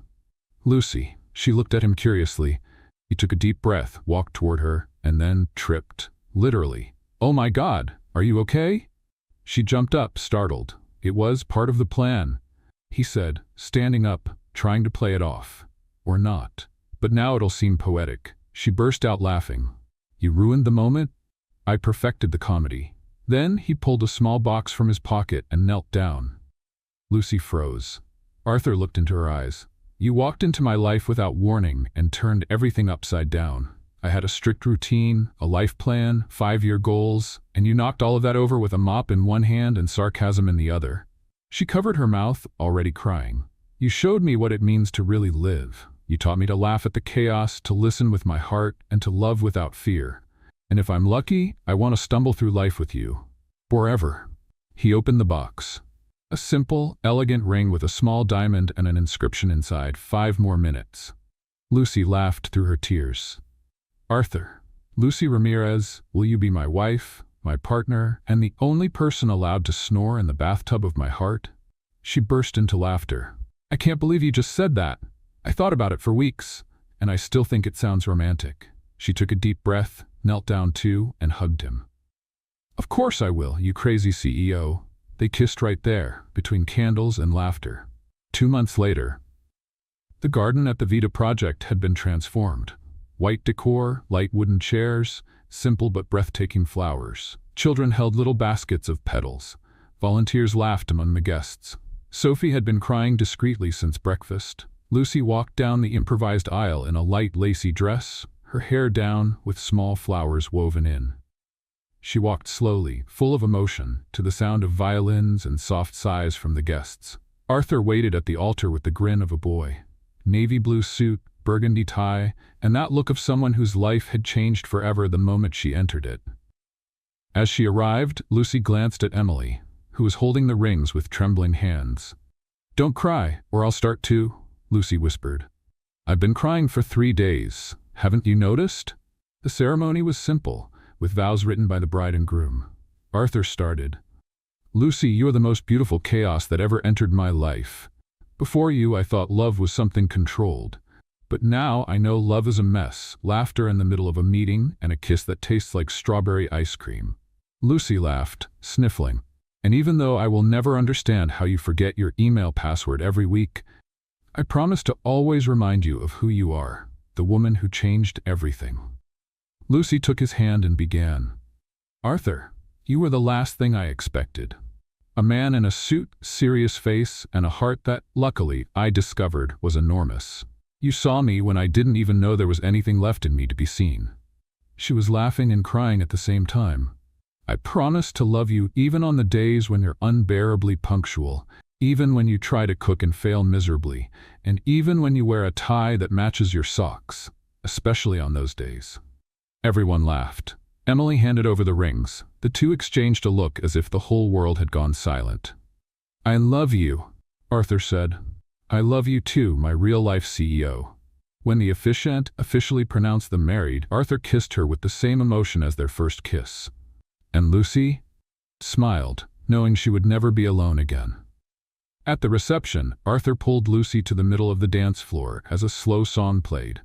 S1: Lucy. She looked at him curiously. He took a deep breath, walked toward her, and then tripped. Literally. Oh my God, are you okay? She jumped up, startled. It was part of the plan, he said, standing up, trying to play it off. Or not. But now it'll seem poetic. She burst out laughing. You ruined the moment? I perfected the comedy. Then he pulled a small box from his pocket and knelt down. Lucy froze. Arthur looked into her eyes. You walked into my life without warning and turned everything upside down. I had a strict routine, a life plan, 5-year goals, and you knocked all of that over with a mop in one hand and sarcasm in the other. She covered her mouth, already crying. You showed me what it means to really live. You taught me to laugh at the chaos, to listen with my heart, and to love without fear. And if I'm lucky, I want to stumble through life with you. Forever. He opened the box. A simple, elegant ring with a small diamond and an inscription inside, 5 more minutes. Lucy laughed through her tears. Arthur, Lucy Ramirez, will you be my wife, my partner, and the only person allowed to snore in the bathtub of my heart? She burst into laughter. I can't believe you just said that. I thought about it for weeks, and I still think it sounds romantic. She took a deep breath, knelt down too, and hugged him. Of course I will, you crazy CEO. They kissed right there, between candles and laughter. 2 months later, the garden at the Vita project had been transformed. White decor, light wooden chairs, simple but breathtaking flowers. Children held little baskets of petals. Volunteers laughed among the guests. Sophie had been crying discreetly since breakfast. Lucy walked down the improvised aisle in a light lacy dress, her hair down with small flowers woven in. She walked slowly, full of emotion, to the sound of violins and soft sighs from the guests. Arthur waited at the altar with the grin of a boy. Navy blue suit, burgundy tie, and that look of someone whose life had changed forever the moment she entered it. As she arrived, Lucy glanced at Emily, who was holding the rings with trembling hands. Don't cry, or I'll start too, Lucy whispered. I've been crying for 3 days. Haven't you noticed? The ceremony was simple, with vows written by the bride and groom. Arthur started. Lucy, you're the most beautiful chaos that ever entered my life. Before you, I thought love was something controlled. But now I know love is a mess, laughter in the middle of a meeting, and a kiss that tastes like strawberry ice cream. Lucy laughed, sniffling. And even though I will never understand how you forget your email password every week, I promise to always remind you of who you are, the woman who changed everything. Lucy took his hand and began. Arthur, you were the last thing I expected. A man in a suit, serious face, and a heart that, luckily, I discovered was enormous. You saw me when I didn't even know there was anything left in me to be seen. She was laughing and crying at the same time. I promise to love you even on the days when you're unbearably punctual, even when you try to cook and fail miserably, and even when you wear a tie that matches your socks, especially on those days. Everyone laughed. Emily handed over the rings. The two exchanged a look as if the whole world had gone silent. I love you, Arthur said. I love you too, my real-life CEO. When the officiant officially pronounced them married, Arthur kissed her with the same emotion as their first kiss. And Lucy smiled, knowing she would never be alone again. At the reception, Arthur pulled Lucy to the middle of the dance floor as a slow song played.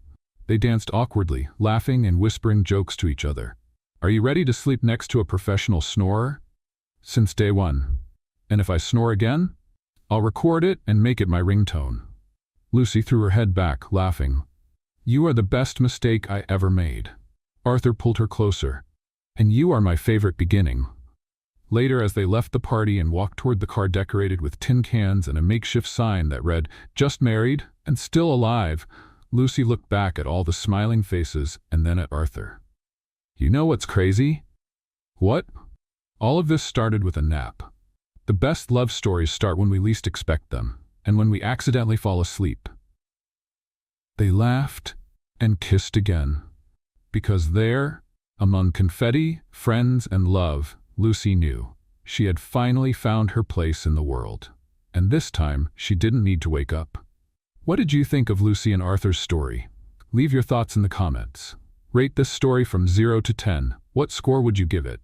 S1: They danced awkwardly, laughing and whispering jokes to each other. Are you ready to sleep next to a professional snorer? Since day one. And if I snore again, I'll record it and make it my ringtone. Lucy threw her head back, laughing. You are the best mistake I ever made. Arthur pulled her closer. And you are my favorite beginning. Later, as they left the party and walked toward the car decorated with tin cans and a makeshift sign that read, Just married and still alive, Lucy looked back at all the smiling faces and then at Arthur. You know what's crazy? What? All of this started with a nap. The best love stories start when we least expect them, and when we accidentally fall asleep. They laughed and kissed again. Because there, among confetti, friends, and love, Lucy knew she had finally found her place in the world. and this time she didn't need to wake up. What did you think of Lucy and Arthur's story? Leave your thoughts in the comments. Rate this story from 0 to 10. What score would you give it?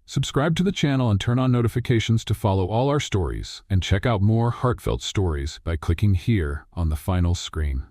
S1: Subscribe to the channel and turn on notifications to follow all our stories, and check out more heartfelt stories by clicking here on the final screen.